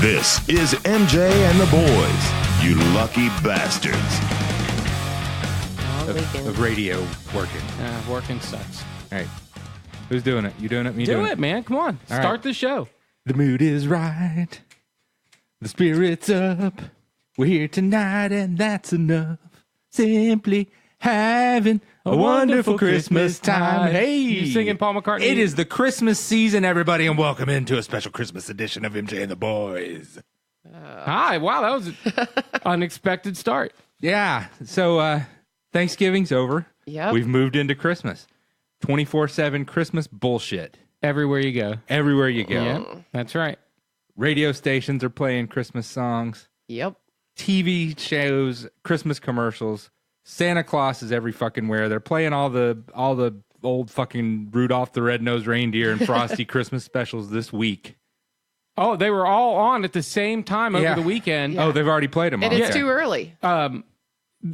This is MJ and the boys, you lucky bastards. The radio working. Working sucks. All right. Who's doing it? You doing it? Me Do doing it, man. Come on. All Start right. the show. The mood is right. The spirit's up. We're here tonight and that's enough. Simply having a wonderful Christmas time. Hey. You singing Paul McCartney? It is the Christmas season, everybody, and welcome into a special Christmas edition of MJ and the Boys. Hi. Wow, that was an unexpected start. Yeah. So Thanksgiving's over. Yep. We've moved into Christmas. 24/7 Christmas bullshit. Everywhere you go. Everywhere you go. Yeah, that's right. Radio stations are playing Christmas songs. Yep. TV shows, Christmas commercials. Santa Claus is every fucking where. They're playing all the old fucking Rudolph the Red-Nosed Reindeer and Frosty Christmas specials this week. Oh, they were all on at the same time over the weekend. Yeah. Oh, they've already played them all. And it's too early.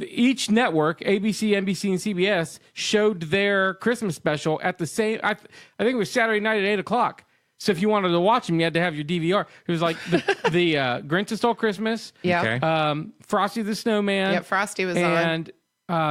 Each network, ABC, NBC, and CBS, showed their Christmas special at the same. I think it was Saturday night at 8:00. So if you wanted to watch them, you had to have your DVR. It was like the Grinch Stole Christmas. Yeah. Okay. Frosty the Snowman. Yep, Frosty was on. and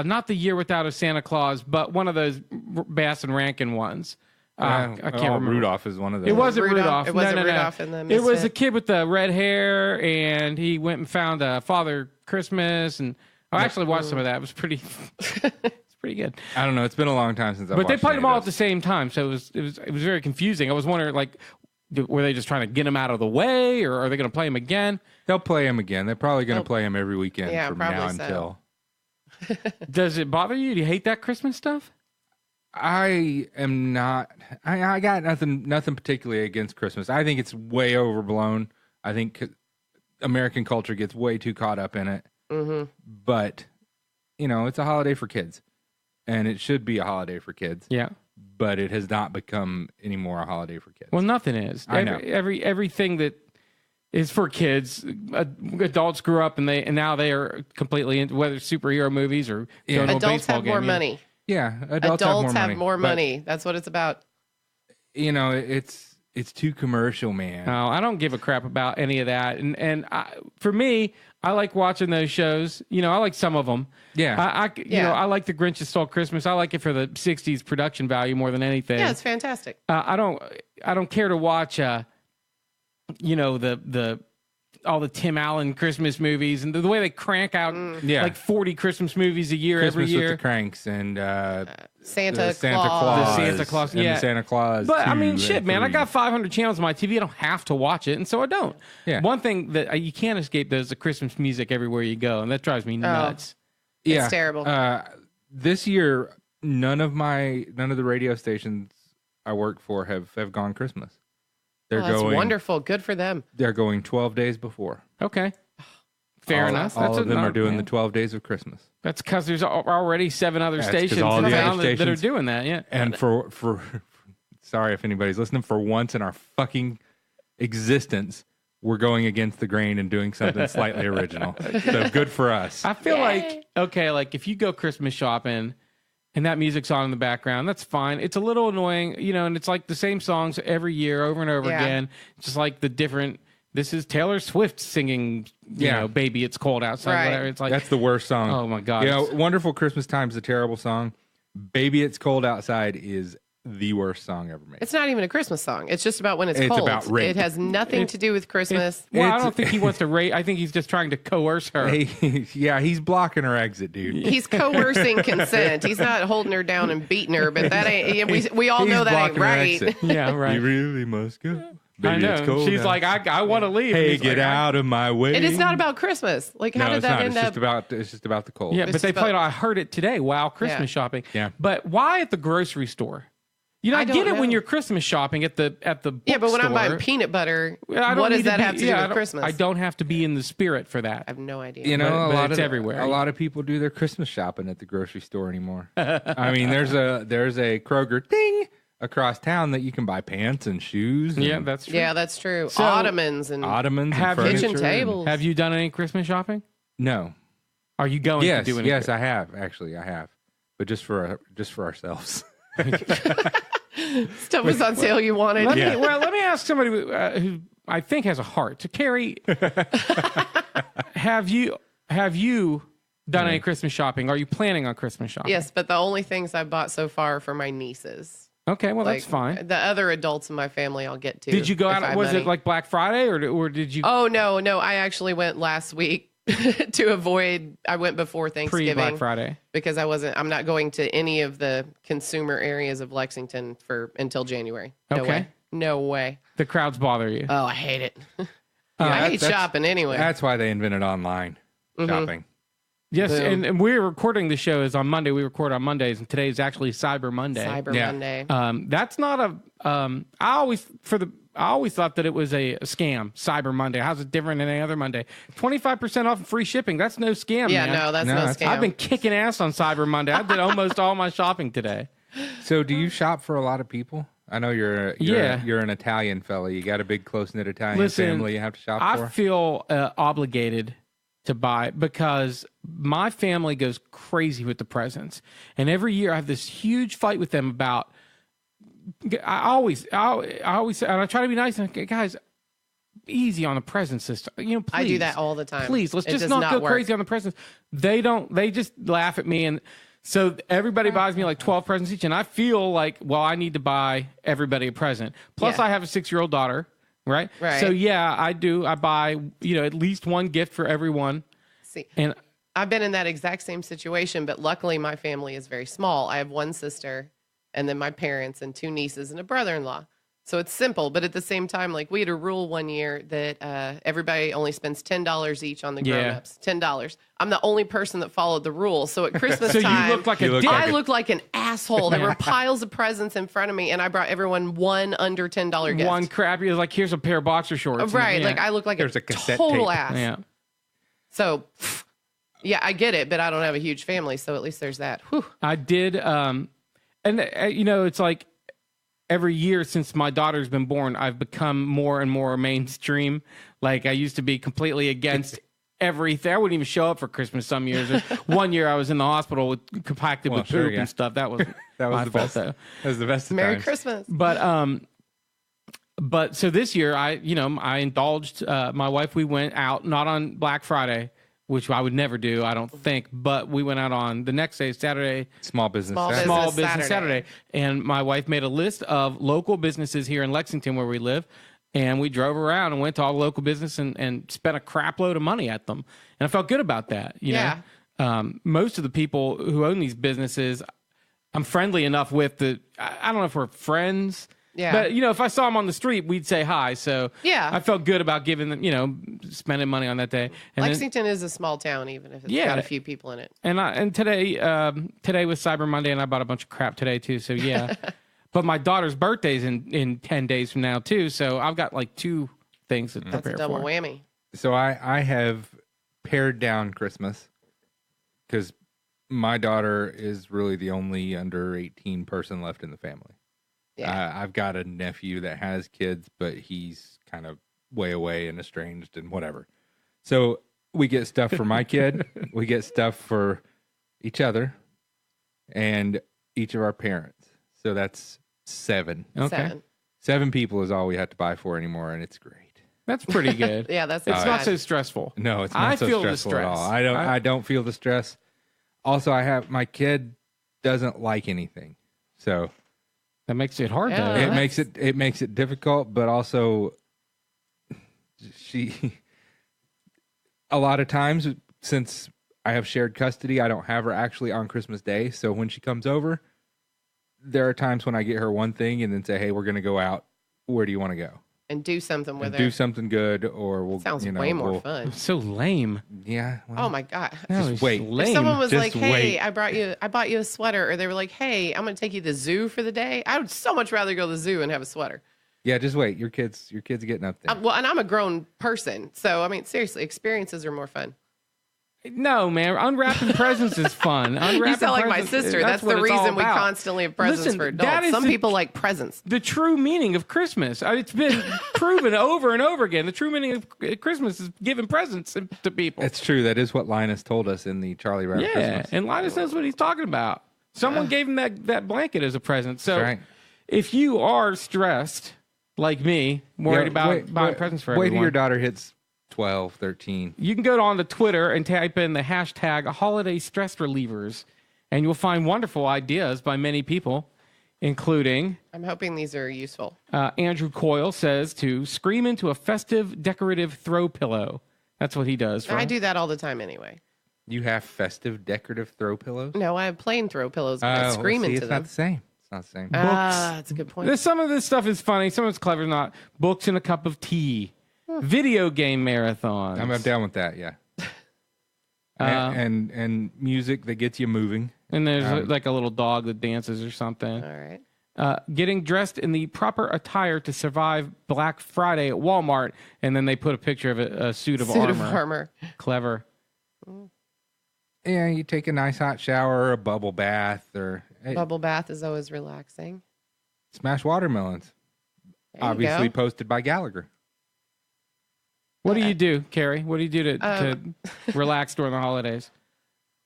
not the Year Without a Santa Claus, but one of those Bass and Rankin ones. I can't remember. Rudolph is one of those. It wasn't Rudolph. It wasn't No. Rudolph in the It was a Misfit. kid with the red hair, and he went and found Father Christmas, and I actually watched some of that. It was pretty. It's pretty good. I don't know. It's been a long time since I've But watched they played any them of all at the those. same time, so it was very confusing. I was wondering, like, were they just trying to get them out of the way, or are they going to play them again? They'll play them again. They're probably going to play them every weekend Yeah, from now probably so. until. Does it bother you? Do you hate that Christmas stuff? I am not. I got nothing particularly against Christmas. I think it's way overblown. I think American culture gets way too caught up in it. Mm-hmm. But it's a holiday for kids, and it should be a holiday for kids. Yeah. But it has not become anymore a holiday for kids. Well, nothing is. I know. Everything that is for kids, adults grew up and now they are completely into whether it's superhero movies or going to a Adults baseball have game. more money. Yeah, adults have more money. That's what it's about. It's too commercial, man. No, I don't give a crap about any of that. And for me, I like watching those shows. I like some of them. Yeah. I like the Grinch That Stole Christmas. I like it for the '60s production value more than anything. Yeah, it's fantastic. I don't care to watch. All the Tim Allen Christmas movies and the way they crank out like 40 Christmas movies a year Christmas every year. with the Cranks and Santa the Claus. The Santa Claus, and yeah. the Santa Claus. But I 2 mean, shit, and man, I 3. got 500 channels on my TV. I don't have to watch it, and so I don't. Yeah. One thing that you can't escape though is the Christmas music everywhere you go, and that drives me nuts. It's terrible. This year, none of the radio stations I work for have gone Christmas. They're That's going wonderful. Good for them. They're going 12 days before. Okay, fair enough. All of them are doing the 12 days of Christmas. That's because there's already 7 other That's 'cause stations all the around other that are stations- doing that. Yeah, And for sorry if anybody's listening, for once in our fucking existence, we're going against the grain and doing something slightly original. So good for us. I feel Yay. like if you go Christmas shopping and that music's on in the background, that's fine. It's a little annoying, and it's like the same songs every year over and over Yeah. again. It's just like the different. This is Taylor Swift singing, "Baby, It's Cold Outside." Right. Whatever. It's like That's the worst song. Oh my God. Wonderful Christmas Time is a terrible song. Baby, It's Cold Outside is the worst song ever made. It's not even a Christmas song. It's just about when it's It's cold. about rape. It has nothing to do with Christmas. Well, I It's- don't think he wants to rate. I think he's just trying to coerce her. Yeah, he's blocking her exit, dude. He's coercing consent. He's not holding her down and beating her, but that ain't. We all He's know that ain't blocking her right. exit. Yeah, right. You really must go. I Baby, it's know. cold She's like, outside. I want to leave. And Hey, he's get like, out of my way. And it's not about Christmas. Like, how No, did it's that not. end It's up? just about the cold. Yeah, It's but they just played. about- I heard it today. Wow, Christmas shopping. Yeah. But why at the grocery store? I I get don't it when know. you're Christmas shopping at the Yeah, but when I'm bookstore. buying peanut butter, I don't what does need to that be- have to do I with don't- Christmas? I don't have to be in the spirit for that. I have no idea. You know, But a lot it's of everywhere. A lot of people do their Christmas shopping at the grocery store anymore. I mean, there's a Kroger ding across town that you can buy pants and shoes. Yeah, and that's true. Yeah, that's true. So- Ottomans and ottomans, Have and kitchen furniture tables. Have you done any Christmas shopping? No. Are you going Yes, to do any? yes, I have actually. I have, but just for ourselves. stuff was on sale you wanted. Let me ask somebody who I think has a heart. So Carrie, have you done any Christmas shopping? Are you planning on Christmas shopping? Yes, but the only things I bought so far are for my nieces. Okay, well, Like, that's fine. The other adults in my family I'll get to. Did you go if I out? have Was money. it like Black Friday or did you Oh, no. I actually went last week to avoid, I went before Thanksgiving. pre-Black Friday? Because I'm not going to any of the consumer areas of Lexington until January. No Okay. way. No way. The crowds bother you. Oh, I hate it. I hate shopping anyway. That's why they invented online shopping. Yes, Boom. and we're recording the show is on Monday. We record on Mondays, and today is actually Cyber Monday. Cyber Yeah. Monday. That's not a. I always thought that it was a scam. Cyber Monday. How's it different than any other Monday? 25% off and free shipping. That's no scam. Yeah, man. no, that's No, no that's- scam. I've been kicking ass on Cyber Monday. I did almost all my shopping today. So, do you shop for a lot of people? I know you're an Italian fella. You got a big close knit Italian family you have to shop I for. feel obligated to buy because my family goes crazy with the presents, and every year I have this huge fight with them about. I always, and I try to be nice. And guys, easy on the present system. Please. I do that all the time. Please, let's It just does not go work. crazy on the presents. They don't. They just laugh at me, and so everybody buys me like 12 presents each, and I feel like, well, I need to buy everybody a present. Plus, Yeah. I have a 6-year-old daughter, right? Right. So yeah, I do. I buy at least one gift for everyone, See, and I've been in that exact same situation, but luckily my family is very small. I have one sister and then my parents and 2 nieces and a brother-in-law. So it's simple, but at the same time, like we had a rule one year that everybody only spends $10 each on the Yeah. grown-ups. $10. I'm the only person that followed the rule. So at Christmas so time, you look like a look dick. like I looked like an asshole. There were piles of presents in front of me, and I brought everyone one under $10 gift. One crappy is like, here's a pair of boxer shorts. Right. And, Like I look like There's a a cassette total tape. ass. yeah. So, yeah, I get it, but I don't have a huge family, so at least there's that. Whew. I did, and it's like every year since my daughter's been born, I've become more and more mainstream. Like I used to be completely against everything. I wouldn't even show up for Christmas some years. Or one year I was in the hospital compacted with sure, poop yeah. and stuff. That was That was my the fault best. though. That was the best of Merry times. Christmas. But so this year I indulged my wife. We went out not on Black Friday, which I would never do, I don't think. But we went out on the next day, Saturday. Small business. Small Saturday. Small Business Business Saturday. Saturday. And my wife made a list of local businesses here in Lexington where we live. And we drove around and went to all the local business and spent a crap load of money at them. And I felt good about that. You Yeah. know, most of the people who own these businesses, I'm friendly enough with I don't know if we're friends. Yeah. But, if I saw them on the street, we'd say hi. So Yeah. I felt good about giving them, spending money on that day. And then- Lexington is a small town, even if it's Yeah. got a few people in it. and today was Cyber Monday, and I bought a bunch of crap today too. So yeah, but my daughter's birthday's in 10 days from now too. So I've got like 2 things to That's prepare a double for. whammy. So I have pared down Christmas because my daughter is really the only under 18 person left in the family. Yeah. I've got a nephew that has kids, but he's kind of way away and estranged and whatever. So we get stuff for my kid. We get stuff for each other and each of our parents. So that's 7. Okay, 7. People is all we have to buy for anymore, and it's great. that's pretty good. Yeah, that's It's not not bad. so stressful. No, it's not I so feel the stressful at all. stress. I don't feel the stress. Also, my kid doesn't like anything. So That makes it hard Yeah. though. it right? makes it difficult, but also a lot of times since I have shared custody, I don't have her actually on Christmas Day. So when she comes over, there are times when I get her one thing and then say, "Hey, we're going to go out. Where do you want to go?" And do something with And her. do something good, or we'll Sounds way more fun. So lame. Yeah. well, Oh my God. No, Just wait. it's If Lame. someone was Just like, "Hey, wait. I bought you a sweater," or they were like, "Hey, I'm going to take you to the zoo for the day," I would so much rather go to the zoo and have a sweater. Yeah. Just wait. Your kid's getting up there. Well, and I'm a grown person, so I mean, seriously, experiences are more fun. No, man. Unwrapping presents is fun. You Unwrapping sound like my presents- sister. That's what the it's all reason we about. constantly have presents Listen, for that adults. is Some the- people like presents. The true meaning of Christmas. It's been proven over and over again. The true meaning of Christmas is giving presents to people. It's true. That is what Linus told us in the Charlie Brown Yeah, Christmas. and Linus knows what he's talking about. Someone gave him that blanket as a present. So That's right. if you are stressed like me, worried about buying presents for Wait everyone. till your daughter hits 12, 13. You can go on to Twitter and type in the hashtag holiday stress relievers, and you'll find wonderful ideas by many people, including I'm hoping these are useful. Andrew Coyle says to scream into a festive decorative throw pillow. That's what he does. I do that all the time anyway. You have festive decorative throw pillows? No, I have plain throw pillows, but I scream see, into it's them. not the same. It's not the same. That's a good point. Some of this stuff is funny. Some of it's clever, not. Books and a cup of tea. Video game marathons. I'm down with that, yeah. And music that gets you moving. And there's like a little dog that dances or something. All right. Getting dressed in the proper attire to survive Black Friday at Walmart, and then they put a picture of a suit of armor. Clever. Yeah, you take a nice hot shower or a bubble bath or Bubble bath is always relaxing. smash watermelons. There you Obviously go. posted by Gallagher. What do you do, Carrie? What do you do to relax during the holidays?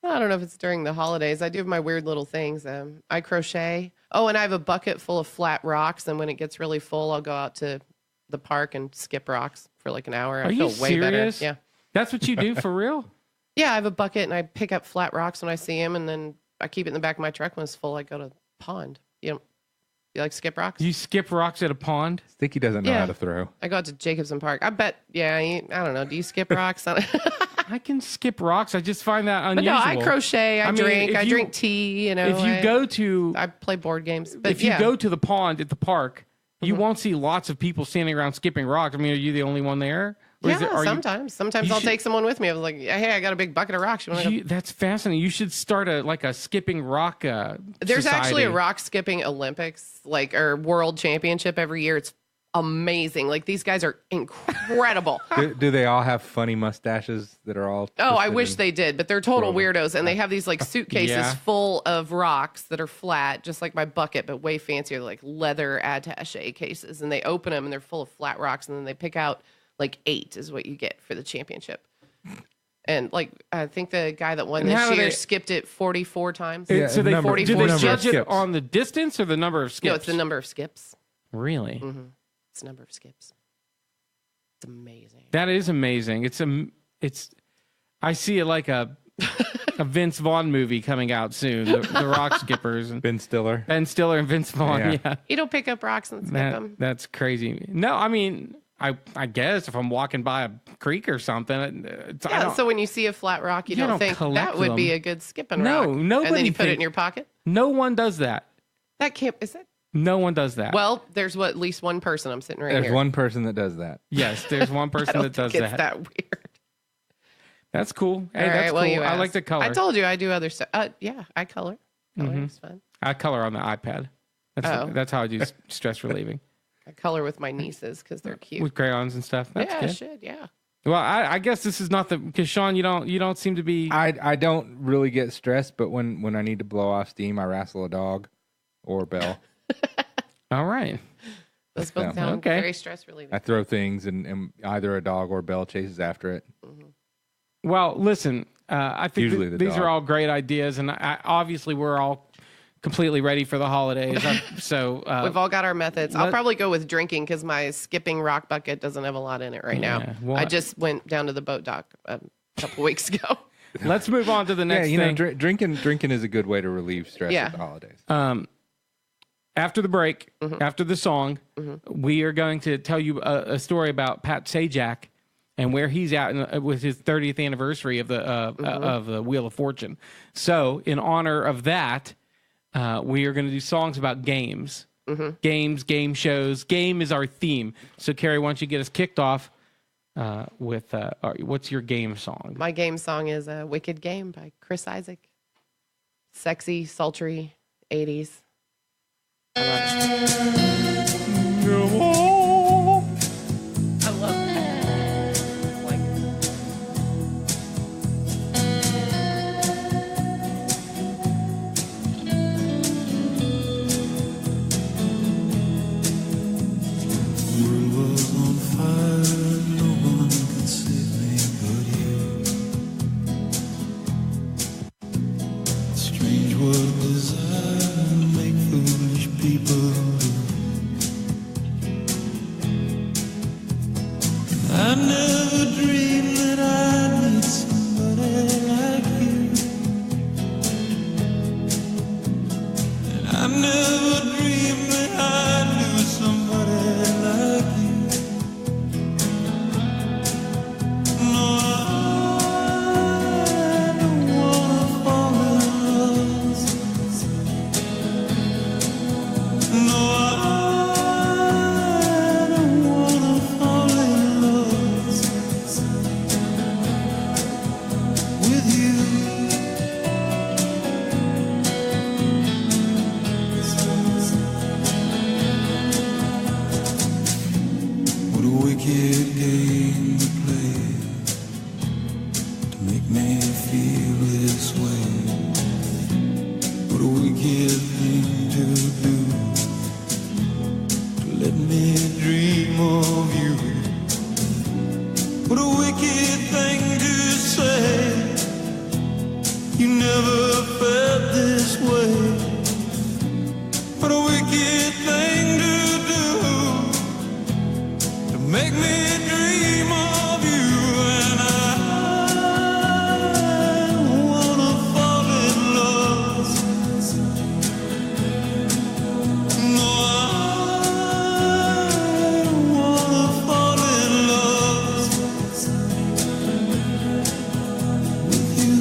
I don't know if it's during the holidays. I do have my weird little things. I crochet. Oh, and I have a bucket full of flat rocks. And when it gets really full, I'll go out to the park and skip rocks for like an hour. Are I feel you way serious? better. Yeah. That's what you do for real? Yeah, I have a bucket and I pick up flat rocks when I see them, and then I keep it in the back of my truck. When it's full, I go to the pond. You like skip rocks? You skip rocks at a pond? Sticky doesn't know Yeah. how to throw. I go out to Jacobson Park. I bet. Yeah, I don't know. Do you skip rocks? I can skip rocks. I just find that But unusual. no, I crochet. I mean, drink. if I you- drink tea. You know, If you go to I play board games. But if you go to the pond at the park, you won't see lots of people standing around skipping rocks. I mean, are you the only one there? Or yeah, is are you- sometimes. Sometimes you I'll should- take someone with me. I was like, hey, I got a big bucket of rocks. You want to go? That's fascinating. You should start a skipping rock. There's actually a society. rock skipping Olympics, or world championship every year. It's amazing. Like, these guys are incredible. Do they all have funny mustaches that are all... Oh, I twisted wish and- they did, but they're total Totally. weirdos, and they have these like suitcases Yeah. full of rocks that are flat, just like my bucket, but way fancier, like leather attaché cases. And they open them, and they're full of flat rocks, and then they pick out like 8 is what you get for the championship. And like, I think the guy that won And how this do year they- skipped it 44 times. Yeah, So they number- do the they number of judge it skips. on the distance or the number of skips? No, it's the number of skips. Really? It's the number of skips. It's amazing. That is amazing. It's. I see it like a Vince Vaughn movie coming out soon. The Rock Skippers and Ben Stiller. Ben Stiller and Vince Vaughn. Yeah. Yeah, You don't pick up rocks and skip them. that's crazy. No, I mean, I guess if I'm walking by a creek or something, I Yeah, don't- so when you see a flat rock, you You don't don't think collect that would be them. a good skipping No, rock. And nobody then you put it in think- your pocket. no one does that. That can't. Is that? No one does that. Well, there's at least one person. I'm sitting right There's here. one person that does that. yes, there's one I person don't that does think it's that. that weird. That's cool. Hey, All that's right, well, cool. you I asked. like the color. I told you I do other stuff. Yeah, I color. Coloring's fun. I color on the iPad. That's how I do stress relieving I color with my nieces because they're cute. with crayons and stuff. That's yeah, good. shit, yeah. Well, I guess this is not the because Shawn, you don't seem to be. I don't really get stressed, but when I need to blow off steam, I wrestle a dog or a bell. All right. Those both Yeah. sound Okay. very stress relieving. I throw things, and either a dog or a bell chases after it. Well, listen, I think Usually the these dog. are all great ideas, and obviously we're all completely ready for the holidays. So We've all got our methods. I'll let- probably go with drinking because my skipping rock bucket doesn't have a lot in it right Yeah, now. well, I just went down to the boat dock a couple weeks ago. let's move on to the next Yeah, you thing. know, drinking is a good way to relieve stress Yeah. at the holidays. After the break, Mm-hmm. after the song, we are going to tell you a story about Pat Sajak and where he's at with his 30th anniversary of the Wheel of Fortune. So, in honor of that, we are going to do songs about games. Games, game shows. Game is our theme. So, Carrie, why don't you get us kicked off with what's your game song? My game song is a Wicked Game by Chris Isaak. Sexy, sultry, 80s. I love it. I love it. Like, World was on fire, no one could save me but you. Strange what desire make foolish people do. I never dreamed that I'd meet somebody like you. And I never dreamed that I'd lose somebody like you. No, I don't wanna fall in love. No, I don't wanna fall in love with you. What a wicked game to play to make me feel this way. What a wicked thing to do to let me dream of you. What a wicked thing to say. You never felt this way. What a wicked thing to do to make me dream of you. And I don't wanna fall in love. No, I don't wanna fall in love with you.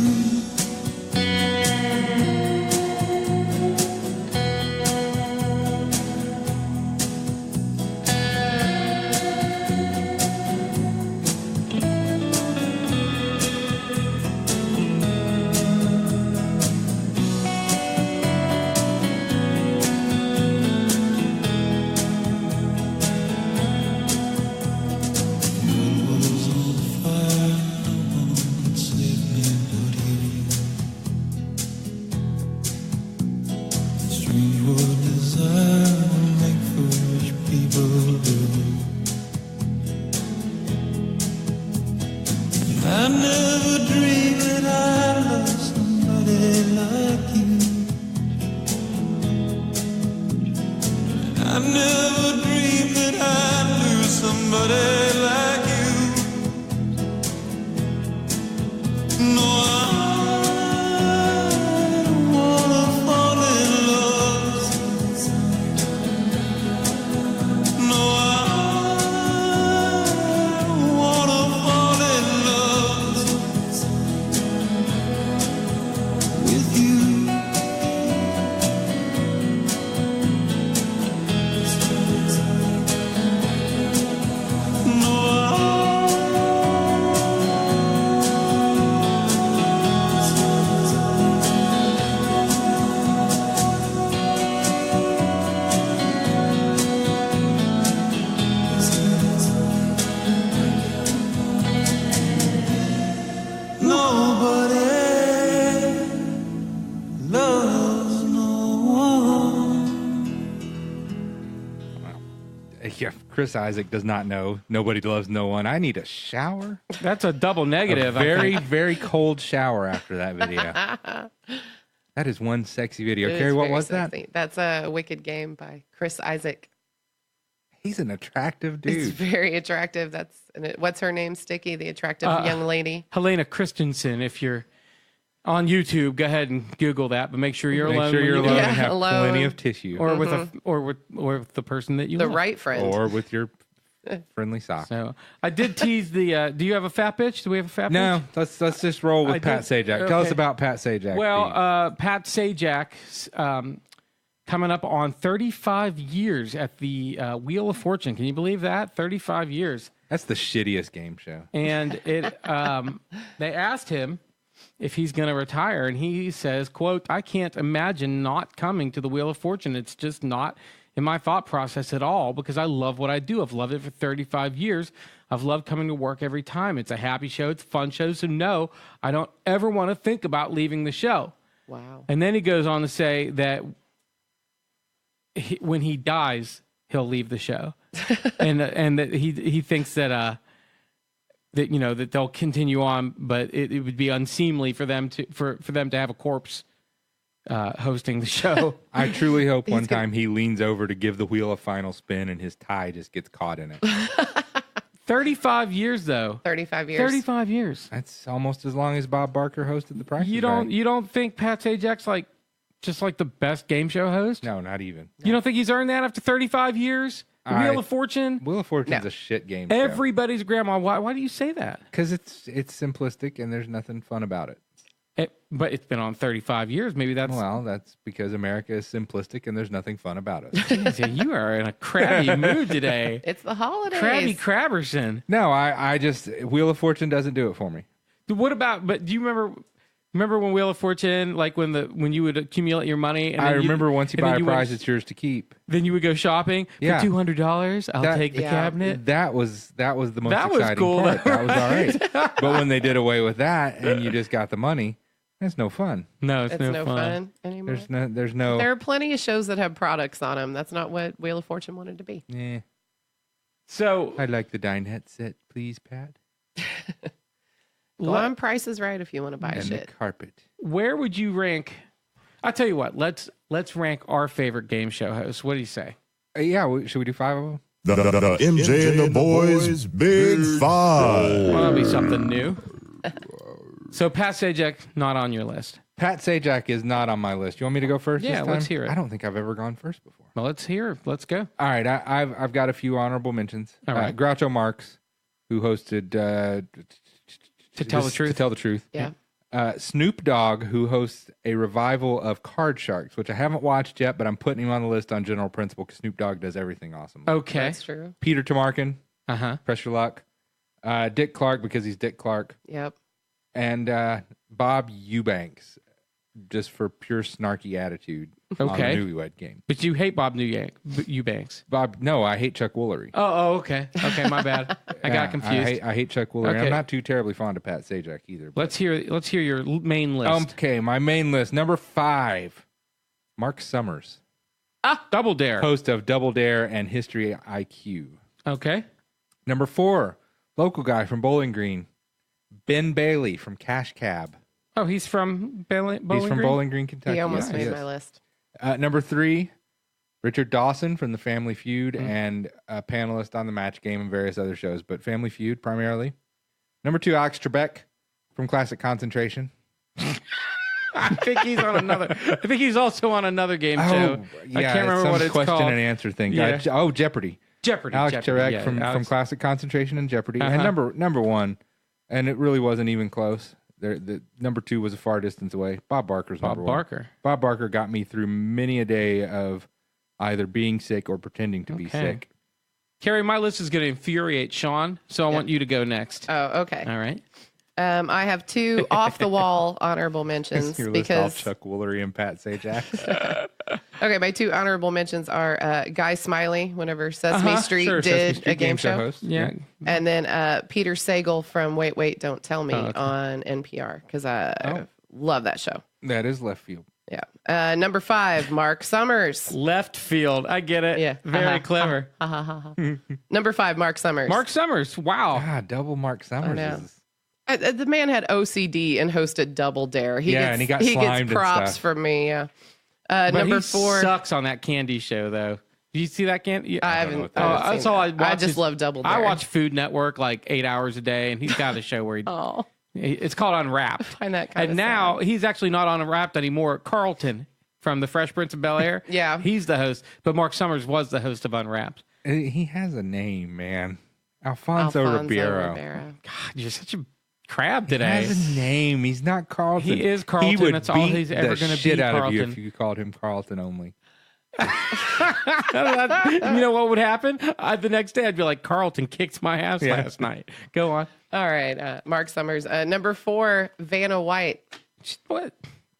Strange what desire will make foolish people do. I never dreamed that I'd love somebody like you. I never dreamed that I'd lose somebody like you. No, I don't wanna fall in love. No, I don't wanna fall in love with you. No, nobody loves no one. Yeah, Chris Isaak does not know. Nobody loves no one. I need a shower. That's a double negative. A I very, think. very cold shower after that video. That is one sexy video. It is Carrie, what very was sexy. That's a Wicked Game by Chris Isaak. that? He's an attractive It's dude. very attractive. What's her name? Sticky, the attractive young lady. Helena Christensen, if you're on YouTube, go ahead and Google that, but make sure you're Make alone. sure when you're you do alone it. and have alone. plenty of tissue. Or with with the person that you The love. right friend. Or with your friendly sock. So I did tease the. Do you have a fat bitch? Do we have a fat No, bitch? let's just roll with I Pat did- Sajak. Tell us okay. about Pat Sajak. Well, Pat Sajak, coming up on 35 years at the Wheel of Fortune. Can you believe that? 35 years. that's the shittiest game show. And it they asked him if he's going to retire, and he says, quote, "I can't imagine not coming to the Wheel of Fortune. It's just not in my thought process at all, because I love what I do. I've loved it for 35 years. I've loved coming to work every time. It's a happy show. It's a fun show. So no, I don't ever want to think about leaving the show." Wow. And then he goes on to say that when he dies, he'll leave the show, and that he thinks that that that they'll continue on, but it would be unseemly for them to have a corpse hosting the show. I truly hope one time he leans over to give the wheel a final spin and his tie just gets caught in it. 35 years, though. 35 years. 35 years. That's almost as long as Bob Barker hosted The Price You is Right. don't think Pat Sajak's just like the best game show host? No, not even. You don't think he's earned that after 35 years? The Wheel of Fortune? Wheel of Fortune's a shit game show. Everybody's grandma. Why do you say that? Because it's simplistic and there's nothing fun about it. But it's been on 35 years. Maybe that's... Well, that's because America is simplistic and there's nothing fun about it. Jeez, you are in a crabby mood today. It's the holidays. Crabby Crabberson. No, I just... Wheel of Fortune doesn't do it for me. What about... But do you remember when Wheel of Fortune, like when you would accumulate your money? And I remember once you buy a prize, it's yours to keep. Then you would go shopping for $200. I'll take the cabinet. That was the most That was exciting cool, part. though, That was all right. But when they did away with that and you just got the money, that's no fun. No, It's no fun anymore. There's no. There are plenty of shows that have products on them. That's not what Wheel of Fortune wanted to be. Yeah. So I'd like the dinette set, please, Pat. Go on Price is Right if you want to buy And shit. the carpet. where would you rank? I'll tell you what. Let's rank our favorite game show hosts. What do you say? Should we do 5 of them? The MJ and the Boys Big Five. Well, that'll be something new. So Pat Sajak not on your list. Pat Sajak is not on my list. You want me to go first? Yeah, this time? let's hear it. I don't think I've ever gone first before. Well, let's hear. Let's go. All right, I've got a few honorable mentions. All right. Groucho Marx, who hosted To Tell the Truth. To Tell the Truth. Yeah. Snoop Dogg, who hosts a revival of Card Sharks, which I haven't watched yet, but I'm putting him on the list on general principle because Snoop Dogg does everything awesome. Okay. That's true. Peter Tamarkin, Uh-huh. Press Your Luck. Dick Clark, because he's Dick Clark. Yep. And Bob Eubanks, just for pure snarky attitude on the Okay. Newlywed Game. But you hate Bob Eubanks. No, I hate Chuck Woolery. Oh, okay. Okay, my bad. I got confused. I hate Chuck Woolery. Okay. I'm not too terribly fond of Pat Sajak either. Let's hear your main list. Okay, my main list. Number 5, Mark Summers, Double Dare. host of Double Dare and History IQ. Okay. Number 4, local guy from Bowling Green, Ben Bailey from Cash Cab. Oh, he's from Bowling He's from Green? Bowling Green, Kentucky. He almost Yes, made he my is. list. Number 3, Richard Dawson from The Family Feud and a panelist on The Match Game and various other shows, but Family Feud primarily. Number 2, Alex Trebek from Classic Concentration. I think he's also on another game show. I can't remember what it's question called. and answer thing. Yeah. Jeopardy. Jeopardy. Alex Jeopardy. Trebek Yeah, from Classic Concentration and Jeopardy. Uh-huh. And number 1, and it really wasn't even close. The number 2 was a far distance away. Bob Barker's number 1. Barker. Bob Barker got me through many a day of either being sick or pretending to be Okay. sick. Carrie, my list is going to infuriate Shawn, so I want you to go next. Oh, okay. All right. I have 2 off the wall honorable mentions Your list all because Chuck Woolery and Pat Sajak. okay, my 2 honorable mentions are Guy Smiley whenever Sesame Street Sure, did Sesame Street a game show, host. Yeah. and then Peter Sagal from Wait Wait Don't Tell Me Oh, okay. on NPR because I love that show. That is left field. Yeah. Number 5, Mark Summers. Left field. I get it. Yeah. Very clever. Number 5, Mark Summers. Mark Summers. Wow. Double Mark Summers. know. The man had OCD and hosted Double Dare. And he got he slimed gets and props stuff. from me. Yeah. But Number he 4. sucks on that candy show, though. Do you see that candy? I don't know haven't. what that I is. haven't That's seen all that. I watch. just love Double Dare. I watch Food Network like 8 hours a day, and he's got a show where he. Oh, It's called Unwrapped. find that kind And of now he's actually not on Unwrapped anymore. Carlton from The Fresh Prince of Bel-Air. Yeah. He's the host, but Mark Summers was the host of Unwrapped. He has a name, man. Alfonso Ribeiro. God, you're such a crab He today. has a name. He's not Carlton. He is Carlton. He would That's all beat he's ever the gonna shit be, out of you Carlton. if you called him Carlton only. You know what would happen? The next day, I'd be like, Carlton kicked my ass Yeah. last night. Go on. All right, Mark Summers. Number 4, Vanna White. What?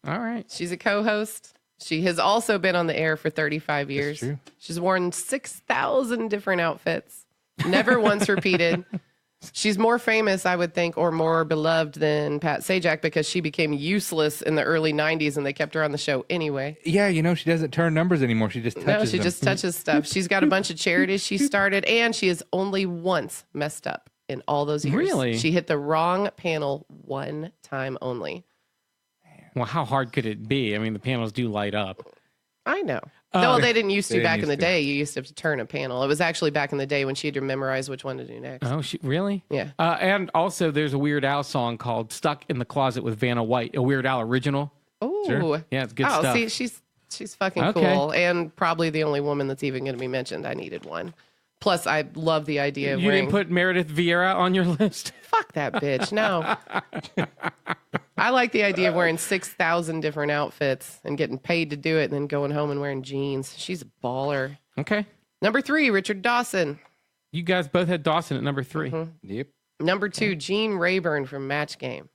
All right. She's a co-host. She has also been on the air for 35 years. true. She's worn 6,000 different outfits. Never once repeated. She's more famous, I would think, or more beloved than Pat Sajak because she became useless in the early 90s and they kept her on the show anyway. Yeah, she doesn't turn numbers anymore. She just touches No, she them. just touches stuff. She's got a bunch of charities she started, and she has only once messed up in all those years. Really? She hit the wrong panel one time only. Well, how hard could it be? I mean, the panels do light up. I know. No, they didn't used to. They Back didn't in the used to. day, you used to have to turn a panel. It was actually back in the day when she had to memorize which one to do next. Oh, really? Yeah. And also, there's a Weird Al song called "Stuck in the Closet with Vanna White," a Weird Al original. Oh, Sure. Yeah, it's good oh, stuff. see, she's fucking Okay. cool, and probably the only woman that's even going to be mentioned. I needed one. Plus, I love the idea of You wearing. didn't put Meredith Vieira on your list. Fuck that bitch. No. I like the idea of wearing 6,000 different outfits and getting paid to do it, and then going home and wearing jeans. She's a baller. Okay. Number 3, Richard Dawson. You guys both had Dawson at number 3. Yep. Number 2, Gene Rayburn from Match Game.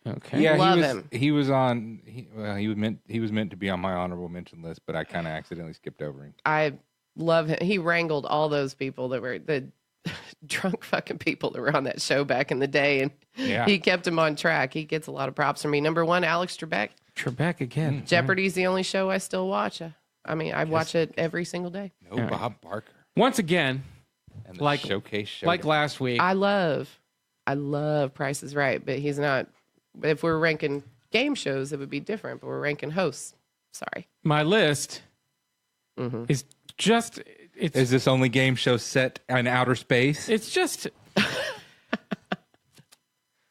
Okay. Yeah, Love he was. him. He was on. He was meant to be on my honorable mention list, but I kind of accidentally skipped over him. I love him. He wrangled all those people that were the drunk fucking people that were on that show back in the day, and Yeah. he kept him on track. He gets a lot of props from me. Number 1, Alex Trebek. Trebek again. Jeopardy's the only show I still watch. I mean, I watch it every single day. No, Bob Barker. Once again, And the Like- showcase show. like last week. I love Price is Right, but he's not. If we're ranking game shows, it would be different. But we're ranking hosts. Sorry. My list is just it's Is this only game show set in outer space? it's just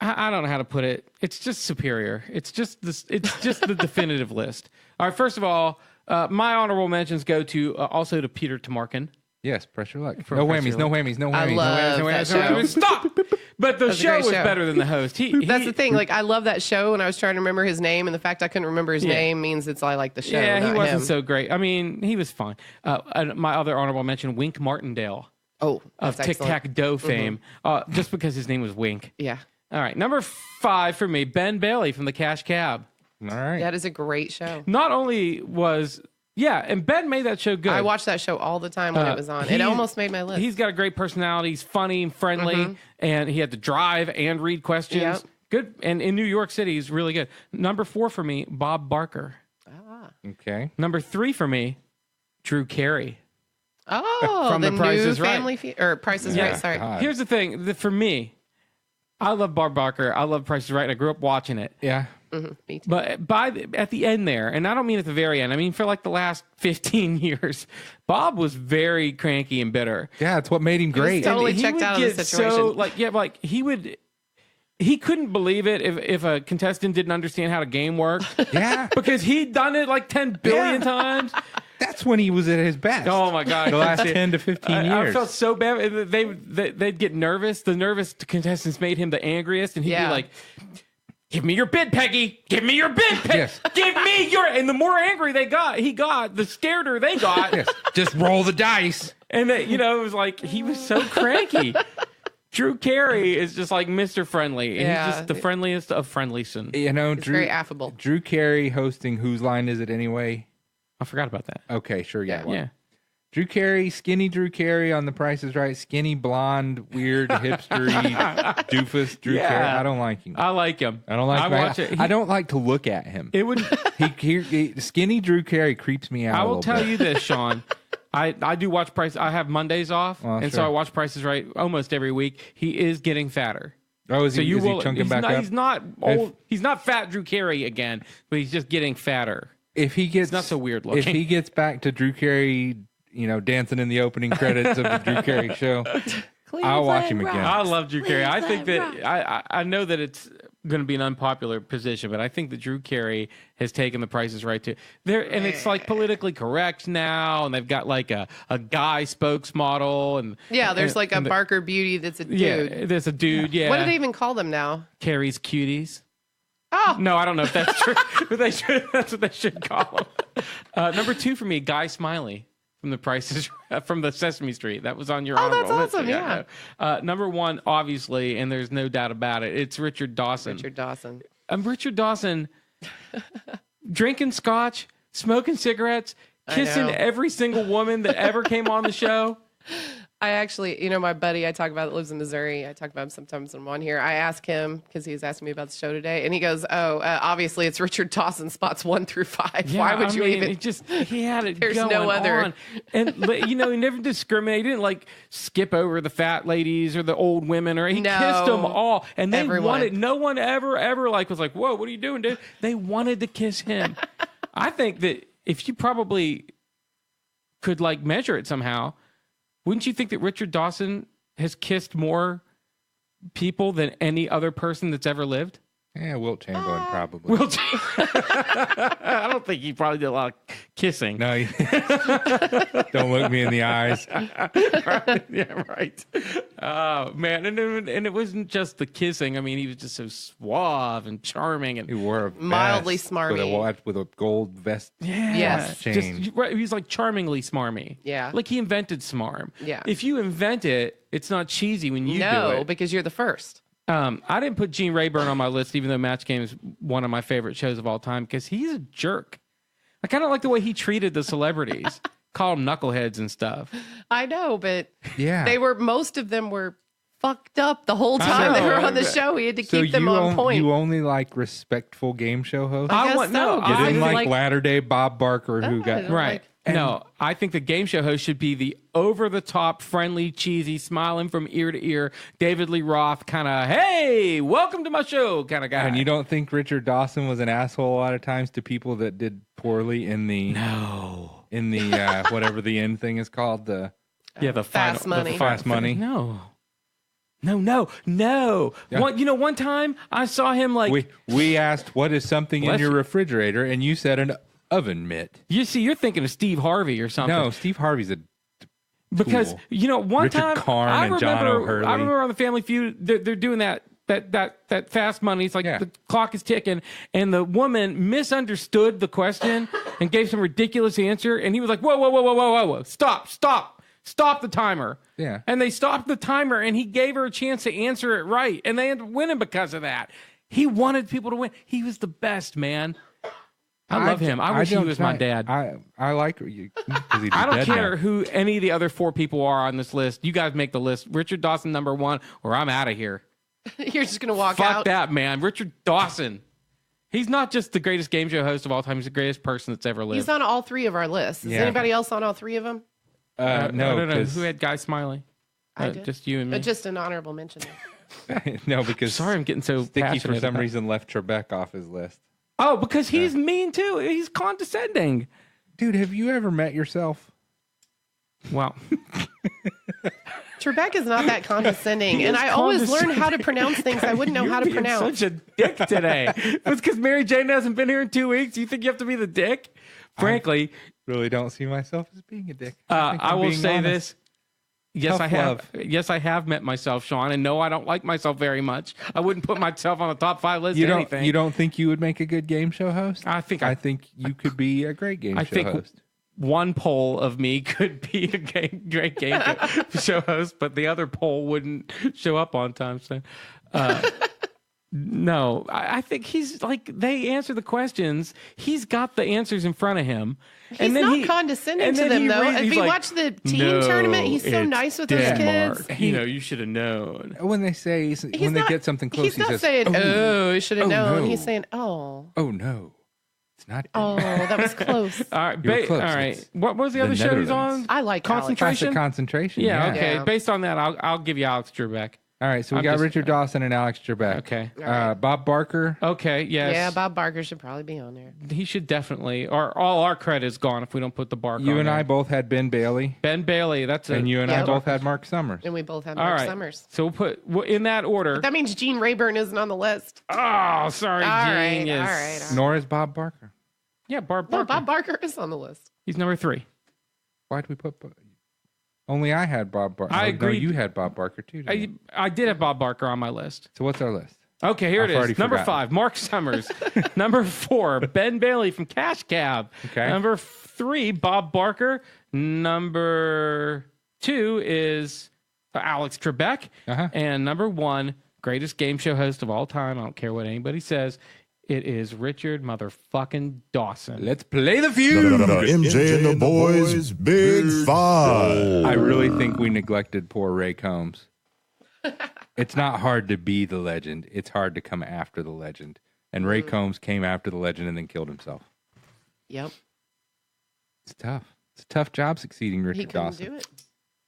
I don't know how to put it. It's just superior. It's just this. It's just the definitive list. All right. First of all, my honorable mentions go to also to Peter Tamarkin. Yes, pressure luck. From No Pressure whammies, no whammies, no I whammies. love No, that no, show. Stop. But the That's a show great was show. better than the host. That's the thing. Like, I love that show, and I was trying to remember his name, and the fact I couldn't remember his Yeah. name means I like the show. Yeah, he not wasn't him. so great. I mean, he was fine. And my other honorable mention, Wink Martindale Oh, of that's Tic excellent. Tac Dough fame, just because his name was Wink. Yeah, All right, number 5 for me, Ben Bailey from the Cash Cab. All right. that is a great show. Not only was and Ben made that show good. I watched that show all the time when it was on. It he- almost made my list. He's got a great personality. He's funny and friendly, and he had to drive and read questions. Yep. Good, and in New York City, he's really good. Number 4 for me, Bob Barker. Okay. Number 3 for me, Drew Carey. Oh, From the The Price new is Right. Family or Price is Right. Sorry. God. Here's the thing: for me, I love Bob Barker. I love Price is Right. I grew up watching it. Yeah. Me too. But at the end there, and I don't mean at the very end, I mean for like the last 15 years, Bob was very cranky and bitter. Yeah, it's what made him great. totally And he checked would out of the get situation. He couldn't believe it if a contestant didn't understand how the game worked Yeah. because he'd done it like 10 billion times. That's when he was at his best. Oh my God. The last 10 to 15 I years. felt so bad. They'd get nervous. The nervous contestants made him the angriest, and he'd Yeah. be like, "Give me your bid, Peggy. Give me your bid, Peggy. Yes. Give me your." And the more angry he got, the scareder they got. Yes. Just roll the dice. And it was like he was so cranky. Drew Carey is just like Mr. Friendly. And Yeah. he's just the friendliest of friendlyson. You know, It's very affable. Drew Carey hosting Whose Line Is It Anyway? I forgot about that. Okay, sure, yeah. Yeah. Drew Carey, skinny Drew Carey on The Price is Right. Skinny, blonde, weird, hipstery, doofus Drew Yeah. Carey. I don't like him. I like him. I don't like I him. watch it. I don't like to look at him. It would. Skinny Drew Carey creeps me out. I a will little tell bit. you this, Sean. I do watch Price. I have Mondays off, Oh, and so sure. I watch Prices Right almost every week. He is getting fatter. Oh, is So he, you is will. he chunking he's back not, up? He's not old. He's not fat Drew Carey again, but he's just getting fatter. If he gets not so weird looking. If he gets back to Drew Carey, dancing in the opening credits of the Drew Carey show, I'll watch him again. I love Drew Carey. I think that I know that it's going to be an unpopular position, but I think that Drew Carey has taken the Prices Right to there, and it's like politically correct now, and they've got like a guy spokesmodel, and Yeah, there's like a and the- Barker Beauty that's a dude. Yeah, there's a dude. Yeah, What do they even call them now? Carrie's cuties. Oh, No, I don't know if that's true, but that's what they should call him. Number 2 for me, Guy Smiley from the Prices from the Sesame Street. That was on your. Oh, that's honorable list. awesome, yeah. I know. Number 1, obviously, and there's no doubt about it. It's Richard Dawson. Richard Dawson. Richard Dawson, drinking scotch, smoking cigarettes, kissing know. every single woman that ever came on the show. I actually, my buddy I talk about that lives in Missouri, I talk about him sometimes when I'm on here. I ask him, because he was asking me about the show today, and he goes, obviously it's Richard Dawson spots 1 through 5. Why would you even? He had it There's going no other. on. And, he never discriminated. He didn't, like, skip over the fat ladies or the old women. He No. kissed them all. And they Everyone. wanted, no one ever, was like, whoa, what are you doing, dude? They wanted to kiss him. I think that if you probably could like measure it somehow, wouldn't you think that Richard Dawson has kissed more people than any other person that's ever lived? Yeah, Wilt Chamberlain probably. I don't think he probably did a lot of kissing. No, don't look me in the eyes. Right? Yeah, right. Oh, man. And it wasn't just the kissing. I mean, he was just so suave and charming. And He wore a vest Mildly smarmy. with a gold vest. yeah, Yes. Chain. Just, right, he's like charmingly smarmy. Yeah. Like he invented smarm. Yeah. If you invent it, it's not cheesy when you do No, it. because you're the first. I didn't put Gene Rayburn on my list, even though Match Game is one of my favorite shows of all time, because he's a jerk. I kind of like the way he treated the celebrities, called them knuckleheads and stuff. I know, but Yeah. most of them were fucked up the whole time they were on the show. We had to keep them on point. You only like respectful game show hosts? I guess so. You I didn't feel like latter-day Bob Barker who got... Right. No, I think the game show host should be the over-the-top, friendly, cheesy, smiling from ear to ear, David Lee Roth kind of, hey, welcome to my show kind of guy. And you don't think Richard Dawson was an asshole a lot of times to people that did poorly in the... No. In the, whatever the end thing is called, the Fast Money. Fast Money. No. Yeah. One time I saw him like... We asked, what is something in Bless your you. refrigerator? And you said an oven mitt. You're thinking of Steve Harvey or something. No, Steve Harvey's a... Because tool. one Richard time Karn I and remember, John O'Hurley. I remember on the Family Feud they're doing that fast money. It's like the clock is ticking, and the woman misunderstood the question and gave some ridiculous answer, and he was like, whoa, stop the timer. Yeah. And they stopped the timer, and he gave her a chance to answer it right, and they ended up winning because of that. He wanted people to win. He was the best, man. I love him. I wish he was my dad. I like you. I don't care who any of the other four people are on this list. You guys make the list. Richard Dawson, number one, or I'm out of here. You're just going to walk Fuck out. that, man. Richard Dawson. He's not just the greatest game show host of all time. He's the greatest person that's ever lived. He's on all three of our lists. Is anybody else on all three of them? No. Who had Guy Smiley? I did. Just you and me. Just an honorable mention. No, because Sorry, I'm getting so Sticky passionate for some about- reason left Trebek off his list. Oh, because he's mean too. He's condescending. Dude, have you ever met yourself? Wow. Trebek is not that condescending, and I always learn how to pronounce things I wouldn't know how to You're being pronounce. such a dick today. It's because Mary Jane hasn't been here in 2 weeks. You think you have to be the dick? Frankly, Really don't see myself as being a dick. I will say this. this. Yes, Tough I have. love. Yes, I have met myself, Shawn, and no, I don't like myself very much. I wouldn't put myself on a top 5 list. You of don't. anything. You don't think you would make a good game show host? I think I think you could be a great game I show think host. one poll of me could be a great game show host, but the other poll wouldn't show up on time. So, no, I think he's like, they answer the questions. He's got the answers in front of him. He's not condescending to them, though. If you watch the team tournament, he's so nice with those kids. You should have known. When they say when they get something close, he's he not says, saying, "Oh, you should have known." no. He's saying, "Oh, "Oh no, it's not." oh, that was close." All right, You were close. all right. It's What was the the other show he's Netherlands. on? I like Concentration. Classic concentration. Yeah, okay. Yeah. Based on that, I'll give you Alex Trebek. All right, so we I'm got just- Richard Dawson and Alex Trebek. Okay. Bob Barker. Okay. Yes. Yeah, Bob Barker should probably be on there. He should definitely. Or all our credit is gone if we don't put the Barker. You on and there. I both had Ben Bailey, Ben Bailey. That's it. and you and I Yep. both had Mark Summers. And we both have All Mark right. Summers. So we'll put in that order. That means Gene Rayburn isn't on the list. Oh, sorry, All right, genius. all right. Nor is Bob Barker. Yeah, Barker. No, Bob Barker is on the list. He's number 3. Why'd we put? Only I had Bob Barker. I No, agreed. you had Bob Barker too. didn't you? I did have Bob Barker on my list. So what's our list? Okay, here I've it already is. Number forgotten. 5, Mark Summers. Number 4, Ben Bailey from Cash Cab. Okay. Number 3, Bob Barker. Number 2 is Alex Trebek. Uh-huh. And number 1, greatest game show host of all time. I don't care what anybody says. It is Richard motherfucking Dawson. Let's play the feud. MJ and the boys, Big Five. I really think we neglected poor Ray Combs. It's not hard to be the legend. It's hard to come after the legend. And Ray Combs came after the legend and then killed himself. Yep. It's tough. It's a tough job succeeding He Richard couldn't Dawson. do it.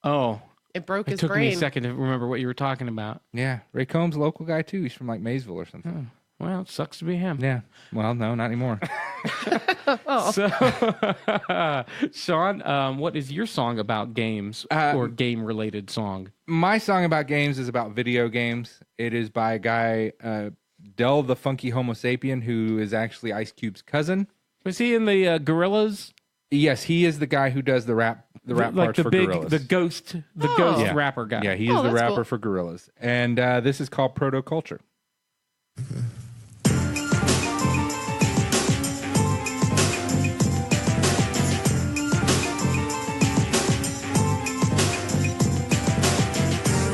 Oh, It broke it his took me brain. a second to remember what you were talking about. Yeah, Ray Combs, local guy too. He's from like Maysville or something. Well, it sucks to be him. Yeah. Well, no, not anymore. So, Shawn, what is your song about games or game-related song? My song about games is about video games. It is by a guy, Del the Funky Homosapien, who is actually Ice Cube's cousin. Was he in the Gorillas? Yes, he is the guy who does the rap Like parts for Gorillaz. the ghost Yeah. rapper guy. Yeah, he is the that's rapper cool. for Gorillaz. And this is called Proto Culture.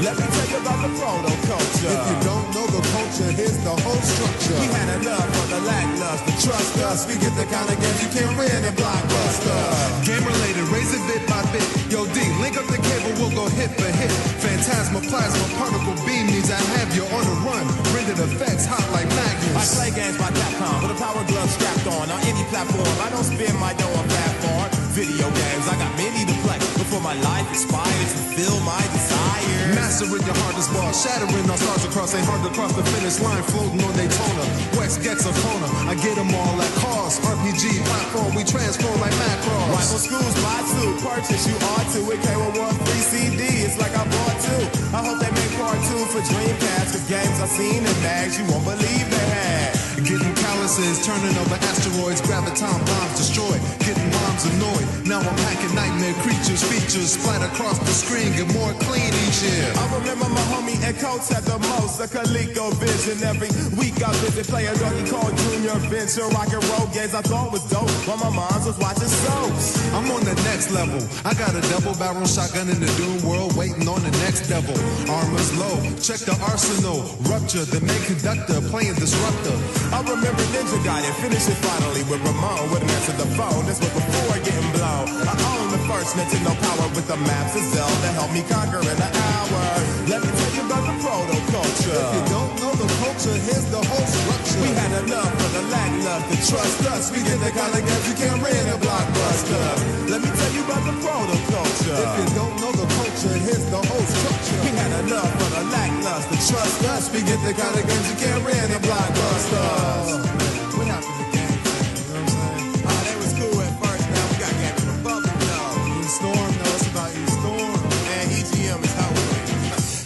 Let me tell you about the proto culture. If you don't know the culture, here's the whole structure. We had enough for the lackluster. Trust us, we get the kind of games you can't win in Blockbuster. Game related, raise it bit by bit. Yo, D, link up the cable, we'll go hit for hit. Phantasma, plasma, particle beam needs I have you on the run. Rendered effects hot like magnets. I play games by Capcom with a power glove strapped on. On any platform, I don't spin my dough on platform. Video games, I got many to play. Before my life expires to fill my desires. Mastering your hardest ball, shattering our stars across. Ain't hard to cross the finish line, floating on Daytona. West gets a corner, I get them all at cost. RPG platform, we transform like Macross. Rival schools, buy two, purchase, you ought to. It came with one free CD, it's like I bought two. I hope they make part two for Dreamcast, cause games I've seen in mags you won't believe they had. Getting calluses, turning over asteroids, graviton bombs destroyed, getting moms annoyed. Now I'm hacking nightmare creatures, features splat across the screen, get more clean each year. I remember my homie and coach had the most, a Coleco vision. Every week I visit, play a Donkey Kong Jr. Venture, rock and roll games I thought was dope, while my mom was watching soaps. I'm on the next level, I got a double barrel shotgun in the Doom world, waiting on the next devil. Armor's low, check the arsenal, rupture, the main conductor, playing disruptor. I remember Ninja got it, finish it finally with Ramon, wouldn't answer the phone, this was before getting blown. I own the first Nintendo Power with the maps of Zelda, help me conquer in an hour. Let me tell you about the proto culture. If you don't know the culture, here's the whole structure. We had enough for the lackluster, trust us, we get the kind of games you can't rent a Blockbuster. Let me tell you about the proto culture. If you don't know the culture, here's the whole structure. We had enough for the lackluster, trust us, we get the kind of games you can't rent a Blockbuster. What happened to games? You know what I'm saying? They was cool at first, now we got Game Republic though. E-Storm, no, it's about E-Storm. And EGM is how we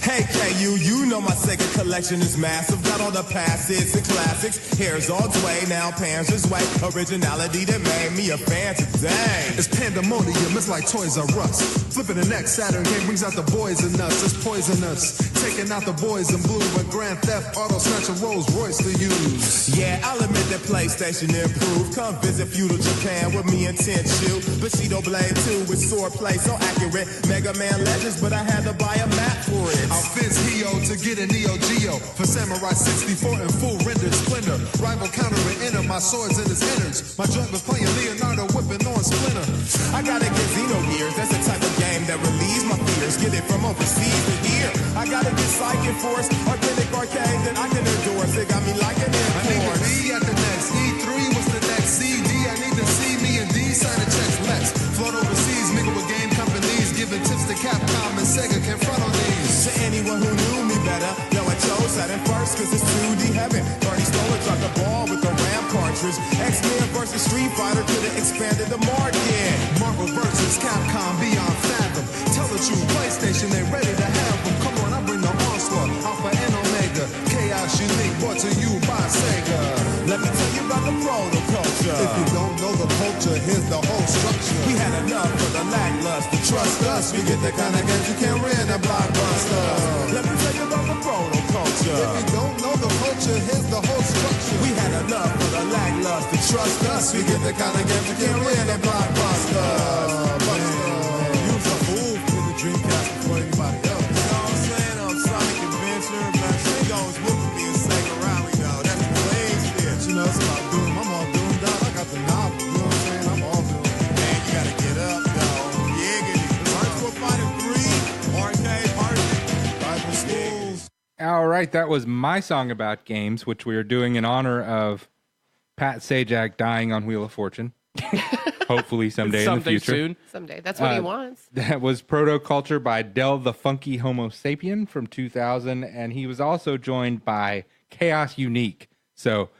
Hey KU, you know my Sega collection is massive. Got all the past hits and classics. Here's all Dway, now Panzer's way. Originality that made me a fan today. It's pandemonium, it's like Toys R Us. Flipping the next Saturn game brings out the boys in us. It's poisonous. Taking out the boys in blue, but Grand Theft Auto snatch a Rolls Royce to use. Yeah, I'll admit that PlayStation improved. Come visit feudal Japan with me and Tenchu. Bushido Blade 2 with swordplay so accurate. Mega Man Legends, but I had to buy a map for it. Outfits Heo to get a Neo Geo. For Samurai 64 and full rendered Splinter. Rival counter and enter, my swords in his innards. My joint was playing Leonardo whipping on Splinter. I gotta get Xenogears, that's the type of game that relieves my fears. Get it from overseas to here. I gotta get Psychic Force, authentic arcade that I can endorse. It got me liking it. I need to be at the next E3. What's the next CD? I need to see me and D signing checks. Let's float overseas, mingle with game companies, giving tips to Capcom and Sega can front on these. To anyone who knew me better, yo, I chose that at first cause it's 2D heaven. 30 Stoller dropped the ball with the RAM cartridge. X-Men versus Street Fighter could've expanded the market. Marvel versus Capcom beyond fathom. Tell the truth, PlayStation ain't ready to have them. Come on, I bring the onslaught, Alpha and Omega. Chaos unique, brought to you by Sega. Let me tell you about the proto culture. If you don't know the culture, here's the whole structure. We had enough for the lackluster. Trust us, we get the kind of games you can't rent a Blockbuster. Let me tell you about the proto culture. If you don't know the culture, here's the whole structure. We had enough for the lackluster. Trust us, we get the kind of games you can't rent a Blockbuster. You was a fool for the Dreamcast before anybody else. You know what I'm saying? Sonic Adventure, Black Shingo was whooping me in Sega Rally, though. That's the plain shit. You know, it's about Doom. I'm all doomed out. I got the novel. You know what I'm saying? I'm all doomed. Man, you gotta get up, though. Giggity. Virtual Fighter 3, arcade, rival schools. All right, that was my song about games, which we are doing in honor of Pat Sajak dying on Wheel of Fortune. Hopefully someday in the future. Soon. Someday. That's what he wants. That was Proto Culture by Del the Funky Homosapien from 2000, and he was also joined by Chaos Unique. So,